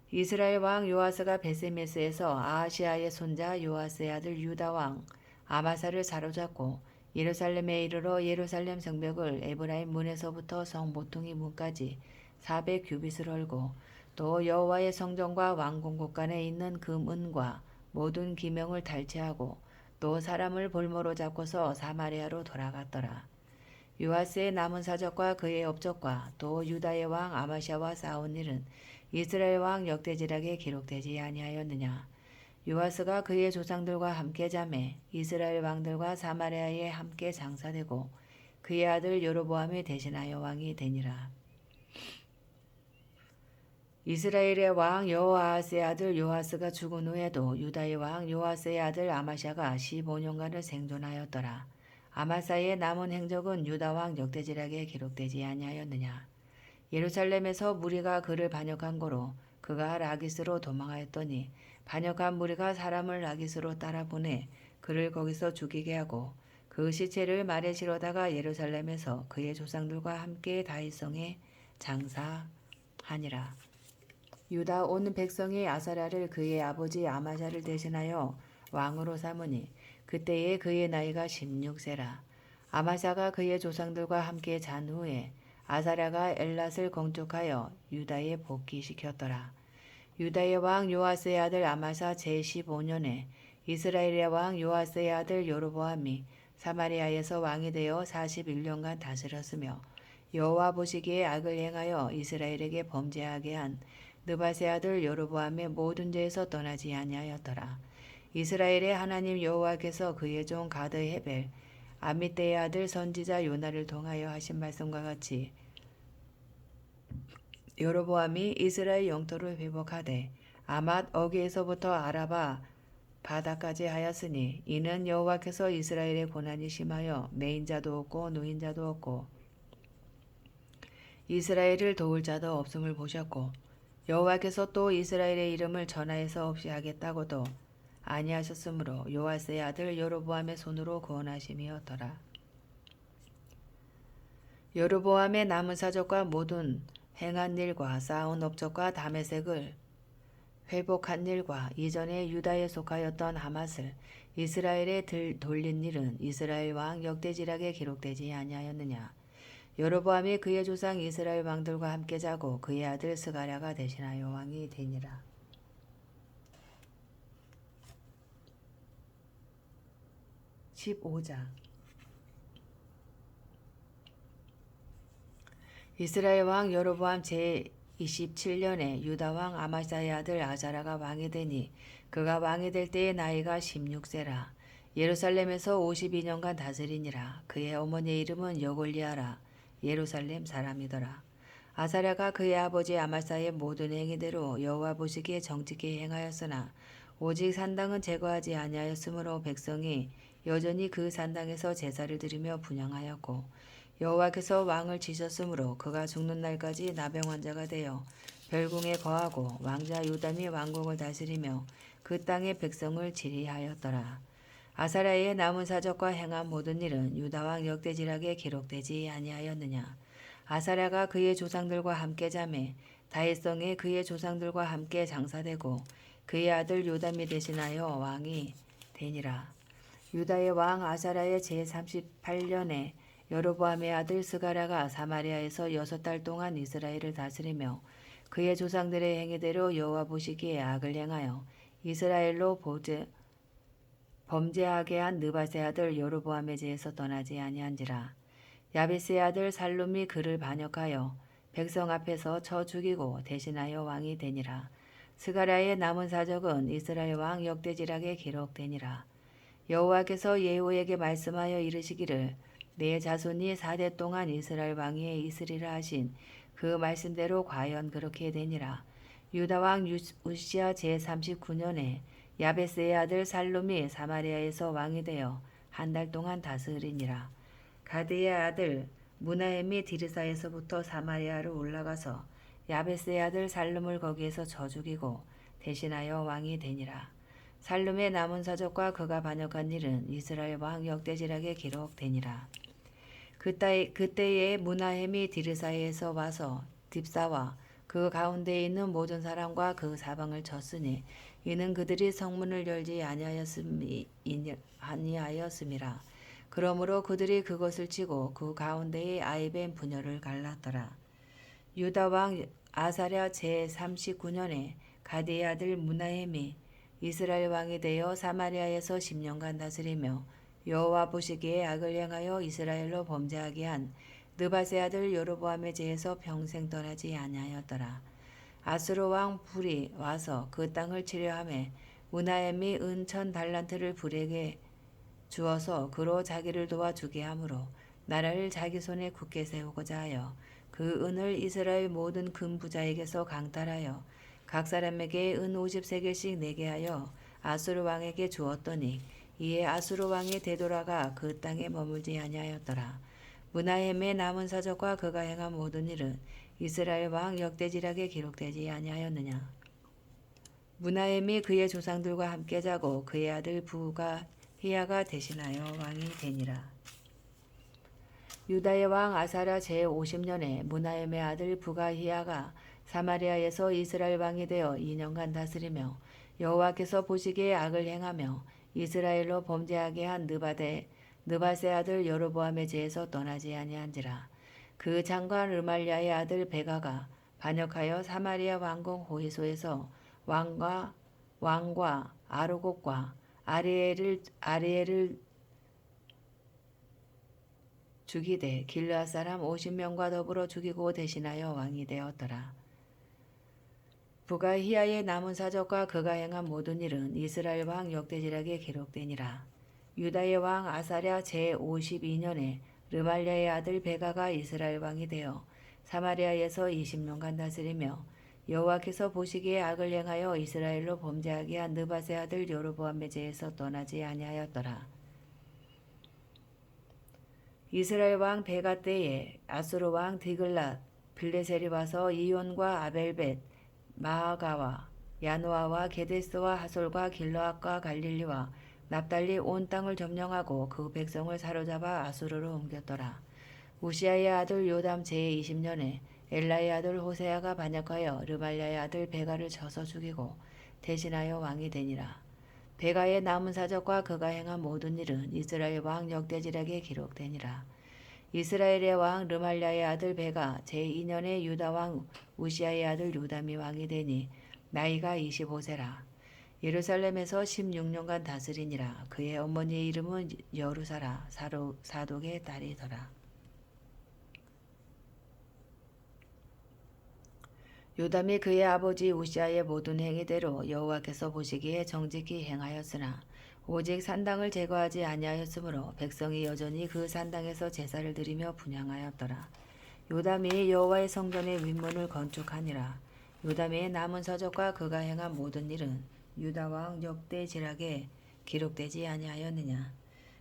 이스라엘 왕 요아스가 베세메스에서 아하시아의 손자 요아스의 아들 유다 왕 아마사를 사로잡고 예루살렘에 이르러 예루살렘 성벽을 에브라임 문에서부터 성 모퉁이 문까지 400규빗을 헐고 또 여호와의 성전과 왕궁 곳간에 있는 금은과 모든 기명을 탈취하고 또 사람을 볼모로 잡고서 사마리아로 돌아갔더라. 요아스의 남은 사적과 그의 업적과 또 유다의 왕 아마샤와 싸운 일은 이스라엘 왕 역대지락에 기록되지 아니하였느냐. 요아스가 그의 조상들과 함께 자매 이스라엘 왕들과 사마리아에 함께 장사되고 그의 아들 여로보암이 대신하여 왕이 되니라. 이스라엘의 왕 여호아하스의 아들 요아스가 죽은 후에도 유다의 왕 요아스의 아들 아마샤가 15년간을 생존하였더라. 아마사의 남은 행적은 유다 왕 역대지락에 기록되지 아니하였느냐. 예루살렘에서 무리가 그를 반역한 고로 그가 라기스로 도망하였더니 반역한 무리가 사람을 라기스로 따라 보내 그를 거기서 죽이게 하고 그 시체를 말에 실어다가 예루살렘에서 그의 조상들과 함께 다윗성에 장사하니라. 유다 온 백성이 아사랴를 그의 아버지 아마샤를 대신하여 왕으로 삼으니 그때에 그의 나이가 16세라. 아마샤가 그의 조상들과 함께 잔 후에 아사랴가 엘랏을 건축하여 유다에 복귀시켰더라. 유다의 왕 요아스의 아들 아마샤 제15년에 이스라엘의 왕 요아스의 아들 여로보암이 사마리아에서 왕이 되어 41년간 다스렸으며 여호와 보시기에 악을 행하여 이스라엘에게 범죄하게 한 느밧의 아들 여로보암의 모든 죄에서 떠나지 아니하였더라. 이스라엘의 하나님 여호와께서 그의 종 가드 헤벨 아미떼의 아들 선지자 요나를 통하여 하신 말씀과 같이 여로보암이 이스라엘 영토를 회복하되 아맛 어기에서부터 아라바 바다까지 하였으니 이는 여호와께서 이스라엘의 고난이 심하여 매인자도 없고 노인자도 없고 이스라엘을 도울 자도 없음을 보셨고 여호와께서 또 이스라엘의 이름을 전하에서 없이 하겠다고도 아니하셨으므로 요아스의 아들 여로보암의 손으로 구원하심이었더라. 여로보암의 남은 사적과 모든 행한 일과 쌓은 업적과 다메섹을 회복한 일과 이전에 유다에 속하였던 하맛을 이스라엘에 돌린 일은 이스라엘 왕 역대지락에 기록되지 아니하였느냐. 여로보암이 그의 조상 이스라엘 왕들과 함께 자고 그의 아들 스가랴가 대신하여 왕이 되니라. 15장 이스라엘 왕 여로보암 제27년에 유다 왕 아마사의 아들 아자라가 왕이 되니 그가 왕이 될 때의 나이가 16세라. 예루살렘에서 52년간 다스리니라. 그의 어머니의 이름은 여골리아라. 예루살렘 사람이더라. 아사랴가 그의 아버지 아마사의 모든 행위대로 여호와 보시기에 정직히 행하였으나 오직 산당은 제거하지 아니하였으므로 백성이 여전히 그 산당에서 제사를 드리며 분향하였고 여호와께서 왕을 치셨으므로 그가 죽는 날까지 나병 환자가 되어 별궁에 거하고 왕자 요담이 왕국을 다스리며 그 땅의 백성을 지리하였더라. 아사랴의 남은 사적과 행한 모든 일은 유다 왕 역대지락에 기록되지 아니하였느냐. 아사랴가 그의 조상들과 함께 자매 다윗성에 그의 조상들과 함께 장사되고 그의 아들 요담이 대신하여 왕이 되니라. 유다의 왕 아사랴의 제38년에 여로보암의 아들 스가랴가 사마리아에서 6달 동안 이스라엘을 다스리며 그의 조상들의 행위대로 여호와 보시기에 악을 행하여 이스라엘로 범죄하게 한 느밧의 아들 여로보암의 죄에서 떠나지 아니한지라. 야베스의 아들 살룸이 그를 반역하여 백성 앞에서 쳐 죽이고 대신하여 왕이 되니라. 스가랴의 남은 사적은 이스라엘 왕 역대지락에 기록되니라. 여호와께서 예후에게 말씀하여 이르시기를 내 자손이 4대 동안 이스라엘 왕위에 있으리라 하신 그 말씀대로 과연 그렇게 되니라. 유다 왕 우시야 제39년에 야베스의 아들 살룸이 사마리아에서 왕이 되어 한 달 동안 다스리니라. 가드의 아들 무나엠이 디르사에서부터 사마리아로 올라가서 야베스의 아들 살룸을 거기에서 쳐 죽이고 대신하여 왕이 되니라. 살룸의 남은 사적과 그가 반역한 일은 이스라엘 왕 역대지락에 기록되니라. 그때에 무나햄이 디르사에서 와서 딥사와 그 가운데에 있는 모든 사람과 그 사방을 쳤으니 이는 그들이 성문을 열지 아니하였음이라. 그러므로 그들이 그것을 치고 그 가운데에 아이벤 부녀를 갈랐더라. 유다 왕 아사랴 제39년에 가디의 아들 무나햄이 이스라엘 왕이 되어 사마리아에서 10년간 다스리며 여호와 보시기에 악을 행하여 이스라엘로 범죄하게 한 느밧의 아들 여로보암의 죄에서 평생 떠나지 아니하였더라. 아수르 왕 불이 와서 그 땅을 치려하매 무나엠이 은 1000달란트를 불에게 주어서 그로 자기를 도와주게 하므로 나라를 자기 손에 굳게 세우고자 하여 그 은을 이스라엘 모든 금 부자에게서 강탈하여 각 사람에게 은 50세겔씩 내게 하여 아수르 왕에게 주었더니 이에 아수르 왕이 되돌아가 그 땅에 머물지 아니하였더라. 무나햄의 남은 사적과 그가 행한 모든 일은 이스라엘 왕 역대지락에 기록되지 아니하였느냐. 무나햄이 그의 조상들과 함께 자고 그의 아들 부가 히야가 대신하여 왕이 되니라. 유다의 왕 아사랴 제50년에 무나엠의 아들 부가히야가 사마리아에서 이스라엘 왕이 되어 2년간 다스리며 여호와께서 보시기에 악을 행하며 이스라엘로 범죄하게 한 느밧의 아들 여로보암의 죄에서 떠나지 아니한지라. 그 장관 르말랴의 아들 베가가 반역하여 사마리아 왕궁 호이소에서 왕과 아르곡과 아리엘을 죽이되 길르앗 사람 50명과 더불어 죽이고 대신하여 왕이 되었더라. 부가히야의 남은 사적과 그가 행한 모든 일은 이스라엘 왕 역대지략에 기록되니라. 유다의 왕 아사랴 제52년에 르말랴의 아들 베가가 이스라엘 왕이 되어 사마리아에서 20년간 다스리며 여호와께서 보시기에 악을 행하여 이스라엘로 범죄하게 한 느밧의 아들 여로보암의 죄에서 떠나지 아니하였더라. 이스라엘 왕 베가 때에 아수르 왕 디글랏 빌레셀이 와서 이온과 아벨벳 마아가와 야노아와 게데스와 하솔과 길르앗과 갈릴리와 납달리 온 땅을 점령하고 그 백성을 사로잡아 아수르로 옮겼더라. 우시아의 아들 요담 제20년에 엘라의 아들 호세아가 반역하여 르말랴의 아들 베가를 쳐서 죽이고 대신하여 왕이 되니라. 베가의 남은 사적과 그가 행한 모든 일은 이스라엘 왕 역대지략에 기록되니라. 이스라엘의 왕 르말랴의 아들 베가 제2년에 유다 왕 우시아의 아들 요담이 왕이 되니 나이가 25세라. 예루살렘에서 16년간 다스리니라. 그의 어머니의 이름은 여루사라 사독의 딸이더라. 요담이 그의 아버지 우시아의 모든 행위대로 여호와께서 보시기에 정직히 행하였으나 오직 산당을 제거하지 아니하였으므로 백성이 여전히 그 산당에서 제사를 드리며 분향하였더라. 요담이 여호와의 성전의 윗문을 건축하니라. 요담의 남은 서적과 그가 행한 모든 일은 유다 왕 역대지략에 기록되지 아니하였느냐.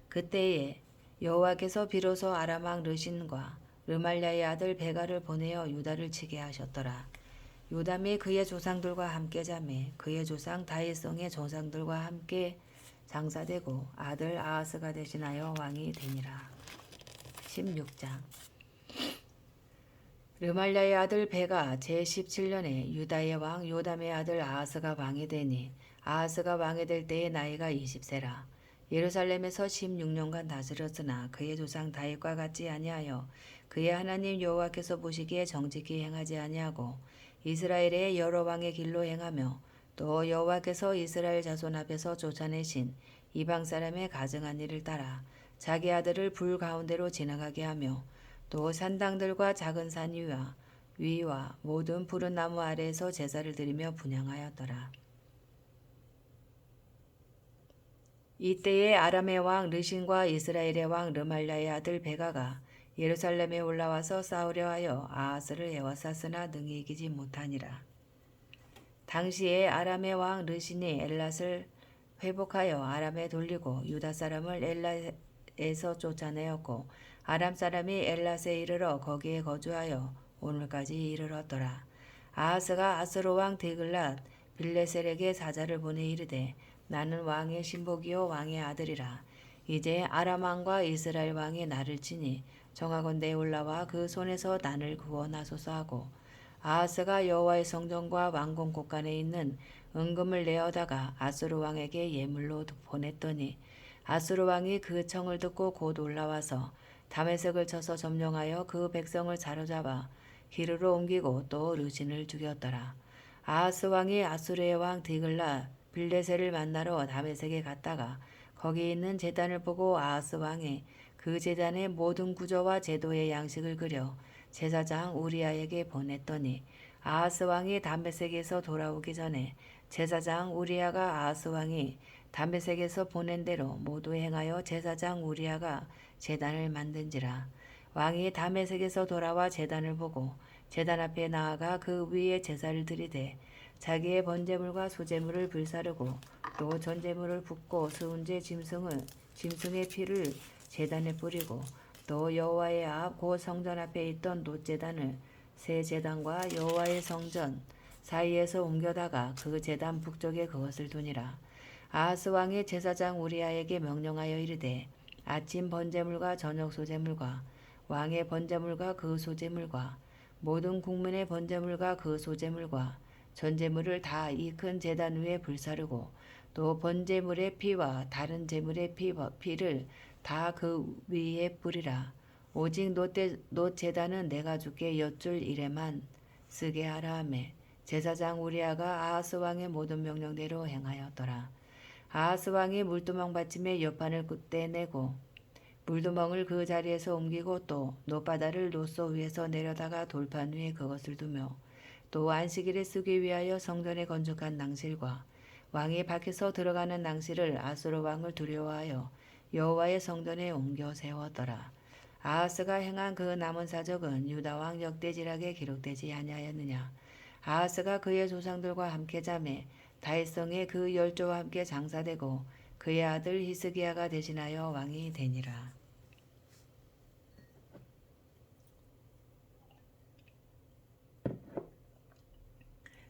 그때에 여호와께서 비로소 아람 왕 르신과 르말랴의 아들 베가를 보내어 유다를 치게 하셨더라. 요담이 그의 조상들과 함께 자매 그의 조상 다윗성의 조상들과 함께 장사되고 아들 아하스가 대신하여 왕이 되니라. 16장. 르말랴의 아들 베가 제17년에 유다의 왕 요담의 아들 아하스가 왕이 되니 아하스가 왕이 될 때의 나이가 20세라. 예루살렘에서 16년간 다스렸으나 그의 조상 다윗과 같지 아니하여 그의 하나님 여호와께서 보시기에 정직히 행하지 아니하고 이스라엘의 여러 왕의 길로 행하며 또 여호와께서 이스라엘 자손 앞에서 쫓아내신 이방 사람의 가증한 일을 따라 자기 아들을 불 가운데로 지나가게 하며 또 산당들과 작은 산 위와 모든 푸른 나무 아래에서 제사를 드리며 분향하였더라. 이때에 아람의 왕 르신과 이스라엘의 왕 르말랴의 아들 베가가 예루살렘에 올라와서 싸우려 하여 아하스를 에워쌌으나 능히 이기지 못하니라. 당시에 아람의 왕 르신이 엘랏을 회복하여 아람에 돌리고 유다 사람을 엘랏에서 쫓아내었고 아람 사람이 엘랏에 이르러 거기에 거주하여 오늘까지 이르렀더라. 아하스가 아수르 왕 디글랏 빌레셀에게 사자를 보내 이르되 나는 왕의 신복이요 왕의 아들이라. 이제 아람 왕과 이스라엘 왕이 나를 치니 정하건대 올라와 그 손에서 나를 구원하소서 하고 아하스가 여호와의 성전과 왕궁 곳간에 있는 은금을 내어다가 아수르 왕에게 예물로 보냈더니 아수르 왕이 그 청을 듣고 곧 올라와서 다메섹을 쳐서 점령하여 그 백성을 사로잡아 기르로 옮기고 또 르신을 죽였더라. 아하스 왕이 아수르의 왕 디글랏 빌레셀을 만나러 다메섹에 갔다가 거기 있는 제단을 보고 아하스 왕이 그 제단의 모든 구조와 제도의 양식을 그려 제사장 우리아에게 보냈더니 아하스 왕이 다메섹에서 돌아오기 전에 제사장 우리아가 아하스 왕이 다메섹에서 보낸 대로 모두 행하여 제사장 우리아가 제단을 만든지라. 왕이 다메섹에서 돌아와 제단을 보고 제단 앞에 나아가 그 위에 제사를 드리되 자기의 번제물과 소제물을 불사르고 또 전제물을 붓고 수은제 짐승의 피를 제단에 뿌리고 또 여호와의 앞 곧 성전 앞에 있던 놋제단을 새 제단과 여호와의 성전 사이에서 옮겨다가 그 제단 북쪽에 그것을 두니라. 아하스 왕이 제사장 우리아에게 명령하여 이르되 아침 번제물과 저녁 소제물과 왕의 번제물과 그 소제물과 모든 국민의 번제물과 그 소제물과 전제물을 다 이 큰 제단 위에 불사르고 또 번제물의 피와 다른 제물의 피를 다 그 위에 뿌리라. 오직 놋 제단은 내가 주께 여쭐 일에만 쓰게 하라 하매 제사장 우리아가 아하스 왕의 모든 명령대로 행하였더라. 아하스 왕이 물두멍 받침에 옆판을 떼내고 물두멍을 그 자리에서 옮기고 또 놋바다를 놋소 위에서 내려다가 돌판 위에 그것을 두며 또 안식일에 쓰기 위하여 성전에 건축한 낭실과 왕이 밖에서 들어가는 낭실을 아수르 왕을 두려워하여 여호와의 성전에 옮겨 세웠더라. 아하스가 행한 그 남은 사적은 유다 왕 역대지락에 기록되지 아니하였느냐. 아하스가 그의 조상들과 함께 자매 다윗성에 그 열조와 함께 장사되고 그의 아들 히스기야가 대신하여 왕이 되니라.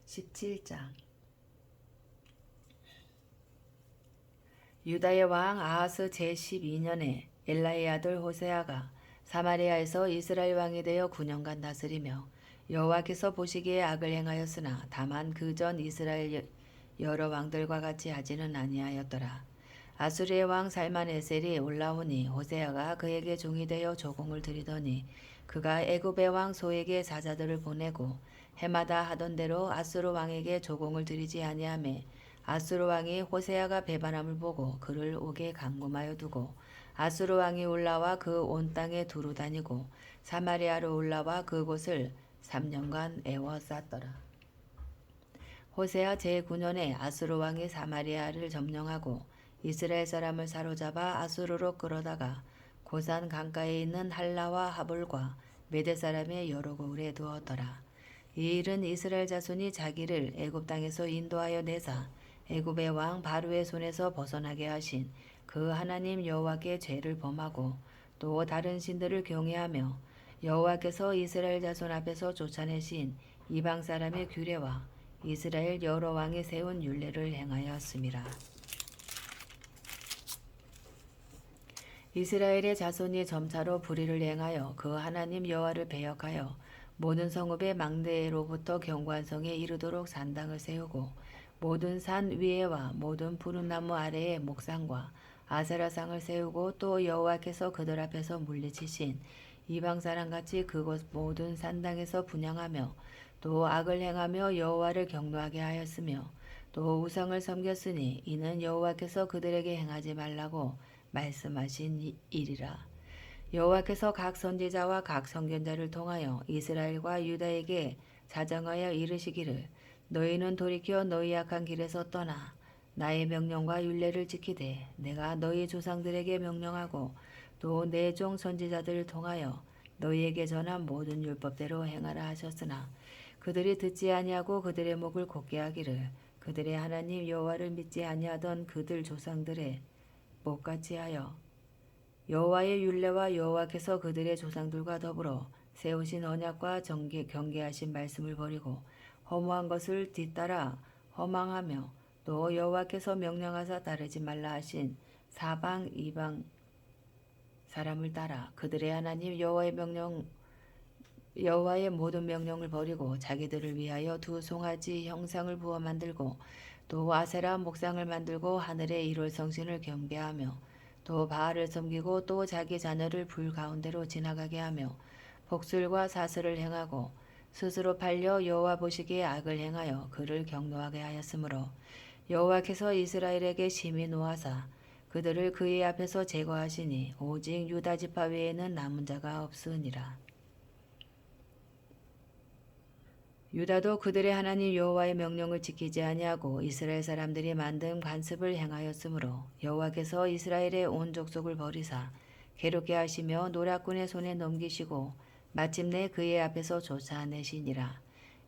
17장. 유다의 왕 아하스 제12년에 엘라의 아들 호세아가 사마리아에서 이스라엘 왕이 되어 9년간 다스리며 여호와께서 보시기에 악을 행하였으나 다만 그 전 이스라엘 여러 왕들과 같이 하지는 아니하였더라. 아수리의 왕 살만에셀이 올라오니 호세아가 그에게 종이 되어 조공을 드리더니 그가 애굽의 왕 소에게 사자들을 보내고 해마다 하던 대로 아수르 왕에게 조공을 드리지 아니하매 아수르 왕이 호세아가 배반함을 보고 그를 옥에 감금하여 두고 아수르 왕이 올라와 그 온 땅에 두루 다니고 사마리아로 올라와 그곳을 3년간 에워쌌더라. 호세아 제9년에 아수르 왕이 사마리아를 점령하고 이스라엘 사람을 사로잡아 아수르로 끌어다가 고산 강가에 있는 할라와 하볼과 메대 사람의 여러 고을에 두었더라. 이 일은 이스라엘 자손이 자기를 애굽 땅에서 인도하여 내사 애굽의 왕 바로의 손에서 벗어나게 하신 그 하나님 여호와께 죄를 범하고 또 다른 신들을 경외하며 여호와께서 이스라엘 자손 앞에서 쫓아내신 이방 사람의 규례와 이스라엘 여러 왕이 세운 율례를 행하였음이라. 이스라엘의 자손이 점차로 불의를 행하여 그 하나님 여호와를 배역하여 모든 성읍의 망대로부터 경관성에 이르도록 산당을 세우고 모든 산 위에와 모든 푸른 나무 아래에 목상과 아세라상을 세우고 또 여호와께서 그들 앞에서 물리치신 이방 사람같이 그곳 모든 산당에서 분향하며 또 악을 행하며 여호와를 경노하게 하였으며 또 우상을 섬겼으니 이는 여호와께서 그들에게 행하지 말라고 말씀하신 일이라. 여호와께서 각 선지자와 각 선견자를 통하여 이스라엘과 유다에게 자정하여 이르시기를 너희는 돌이켜 너희 악한 길에서 떠나 나의 명령과 율례를 지키되 내가 너희 조상들에게 명령하고 또 내 종 선지자들을 통하여 너희에게 전한 모든 율법대로 행하라 하셨으나 그들이 듣지 아니하고 그들의 목을 곧게 하기를 그들의 하나님 여호와를 믿지 아니하던 그들 조상들의 목같이 하여 여호와의 율례와 여호와께서 그들의 조상들과 더불어 세우신 언약과 경계하신 말씀을 버리고 허무한 것을 뒤따라 허망하며 또 여호와께서 명령하사 따르지 말라 하신 사방 이방 사람을 따라 그들의 하나님 여호와의 모든 명령을 버리고 자기들을 위하여 두 송아지 형상을 부어 만들고 또 아세라 목상을 만들고 하늘의 일월 성신을 경배하며 또 바알을 섬기고 또 자기 자녀를 불 가운데로 지나가게 하며 복술과 사슬을 행하고 스스로 팔려 여호와 보시기에 악을 행하여 그를 경노하게 하였으므로 여호와께서 이스라엘에게 심히 노하사 그들을 그의 앞에서 제거하시니 오직 유다 지파 외에는 남은 자가 없으니라. 유다도 그들의 하나님 여호와의 명령을 지키지 아니하고 이스라엘 사람들이 만든 관습을 행하였으므로 여호와께서 이스라엘의 온 족속을 버리사 괴롭게 하시며 노략군의 손에 넘기시고 마침내 그의 앞에서 쫓아내시니라.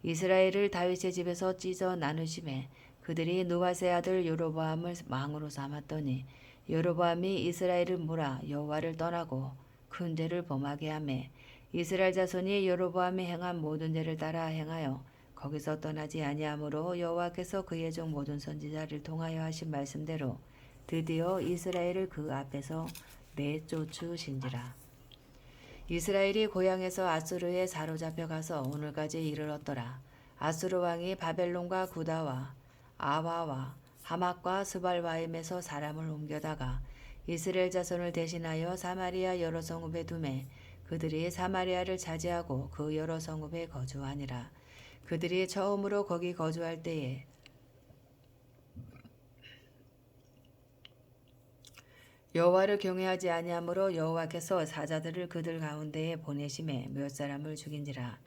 이스라엘을 다윗의 집에서 찢어 나누심에 그들이 느밧의 아들 여로보암을 왕으로 삼았더니 여로보암이 이스라엘을 몰아 여호와를 떠나고 큰 죄를 범하게 하매 이스라엘 자손이 여로보암이 행한 모든 죄를 따라 행하여 거기서 떠나지 아니하므로 여호와께서 그의 종 모든 선지자를 통하여 하신 말씀대로 드디어 이스라엘을 그 앞에서 내쫓으신지라. 이스라엘이 고향에서 아수르에 사로잡혀 가서 오늘까지 이르렀더라. 아수르 왕이 바벨론과 구다와 아와와 하맛과 스발바임에서 사람을 옮겨다가 이스라엘 자손을 대신하여 사마리아 여러 성읍에 두매 그들이 사마리아를 차지하고 그 여러 성읍에 거주하니라. 그들이 처음으로 거기 거주할 때에 여호와를 경외하지 아니하므로 여호와께서 사자들을 그들 가운데에 보내심에 몇 사람을 죽인지라.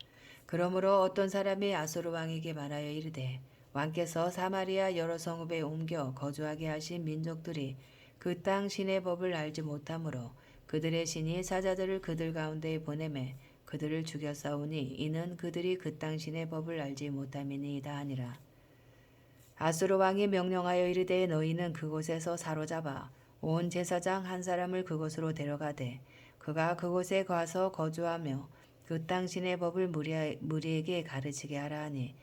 그러므로 어떤 사람이 아수르 왕에게 말하여 이르되 왕께서 사마리아 여러 성읍에 옮겨 거주하게 하신 민족들이 그 땅 신의 법을 알지 못하므로 그들의 신이 사자들을 그들 가운데에 보내매 그들을 죽였사오니 이는 그들이 그 땅 신의 법을 알지 못함이니이다 하니라. 아수르 왕이 명령하여 이르되 너희는 그곳에서 사로잡아 온 제사장 한 사람을 그곳으로 데려가되 그가 그곳에 가서 거주하며 그 땅 신의 법을 무리에게 가르치게 하라 하니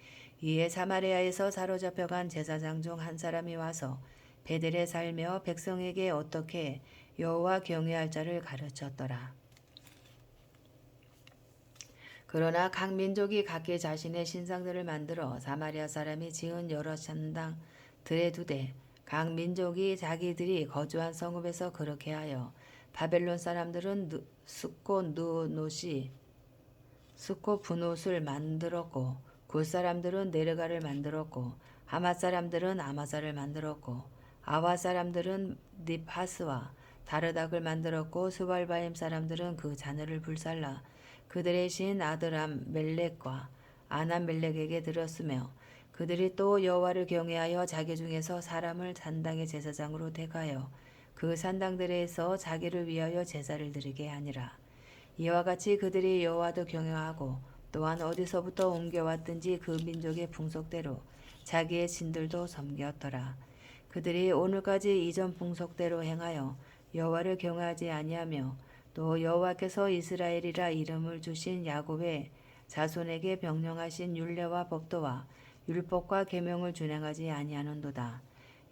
이에 사마리아에서 사로잡혀간 제사장 중 한 사람이 와서 베델에 살며 백성에게 어떻게 여호와 경외할 자를 가르쳤더라. 그러나 각 민족이 각기 자신의 신상들을 만들어 사마리아 사람이 지은 여러 산당들에 두되 각 민족이 자기들이 거주한 성읍에서 그렇게 하여 바벨론 사람들은 숫꽃 분옷을 만들었고 굿 사람들은 네르가를 만들었고 하맛 사람들은 아마사를 만들었고 아와 사람들은 닙하스와 다르닥을 만들었고 스발바임 사람들은 그 자녀를 불살라 그들의 신 아드람 멜렉과 아남 멜렉에게 들었으며 그들이 또 여호와를 경외하여 자기 중에서 사람을 산당의 제사장으로 택하여 그 산당들에서 자기를 위하여 제사를 드리게 하니라. 이와 같이 그들이 여호와도 경외하고 또한 어디서부터 옮겨왔든지 그 민족의 풍속대로 자기의 신들도 섬겼더라. 그들이 오늘까지 이전 풍속대로 행하여 여호와를 경외하지 아니하며 또 여호와께서 이스라엘이라 이름을 주신 야곱의 자손에게 명령하신 율례와 법도와 율법과 계명을 준행하지 아니하는도다.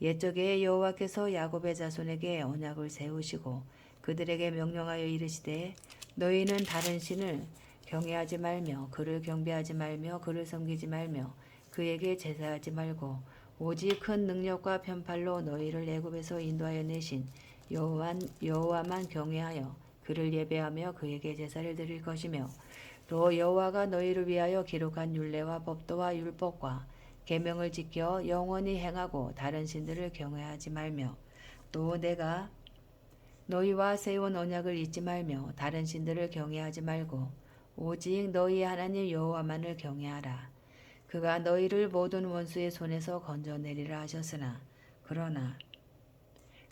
옛적에 여호와께서 야곱의 자손에게 언약을 세우시고 그들에게 명령하여 이르시되 너희는 다른 신을 경외하지 말며 그를 경배하지 말며 그를 섬기지 말며 그에게 제사하지 말고 오직 큰 능력과 편팔로 너희를 애굽에서 인도하여 내신 여호와만 경외하여 그를 예배하며 그에게 제사를 드릴 것이며 또 여호와가 너희를 위하여 기록한 율례와 법도와 율법과 계명을 지켜 영원히 행하고 다른 신들을 경외하지 말며 또 내가 너희와 세운 언약을 잊지 말며 다른 신들을 경외하지 말고 오직 너희 하나님 여호와만을 경외하라. 그가 너희를 모든 원수의 손에서 건져내리라 하셨으나 그러나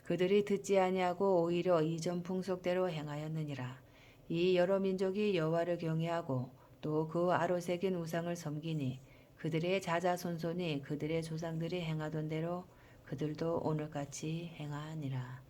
그들이 듣지 아니하고 오히려 이전 풍속대로 행하였느니라. 이 여러 민족이 여호와를 경외하고 또 그 아로 새긴 우상을 섬기니 그들의 자자손손이 그들의 조상들이 행하던 대로 그들도 오늘까지 행하니라.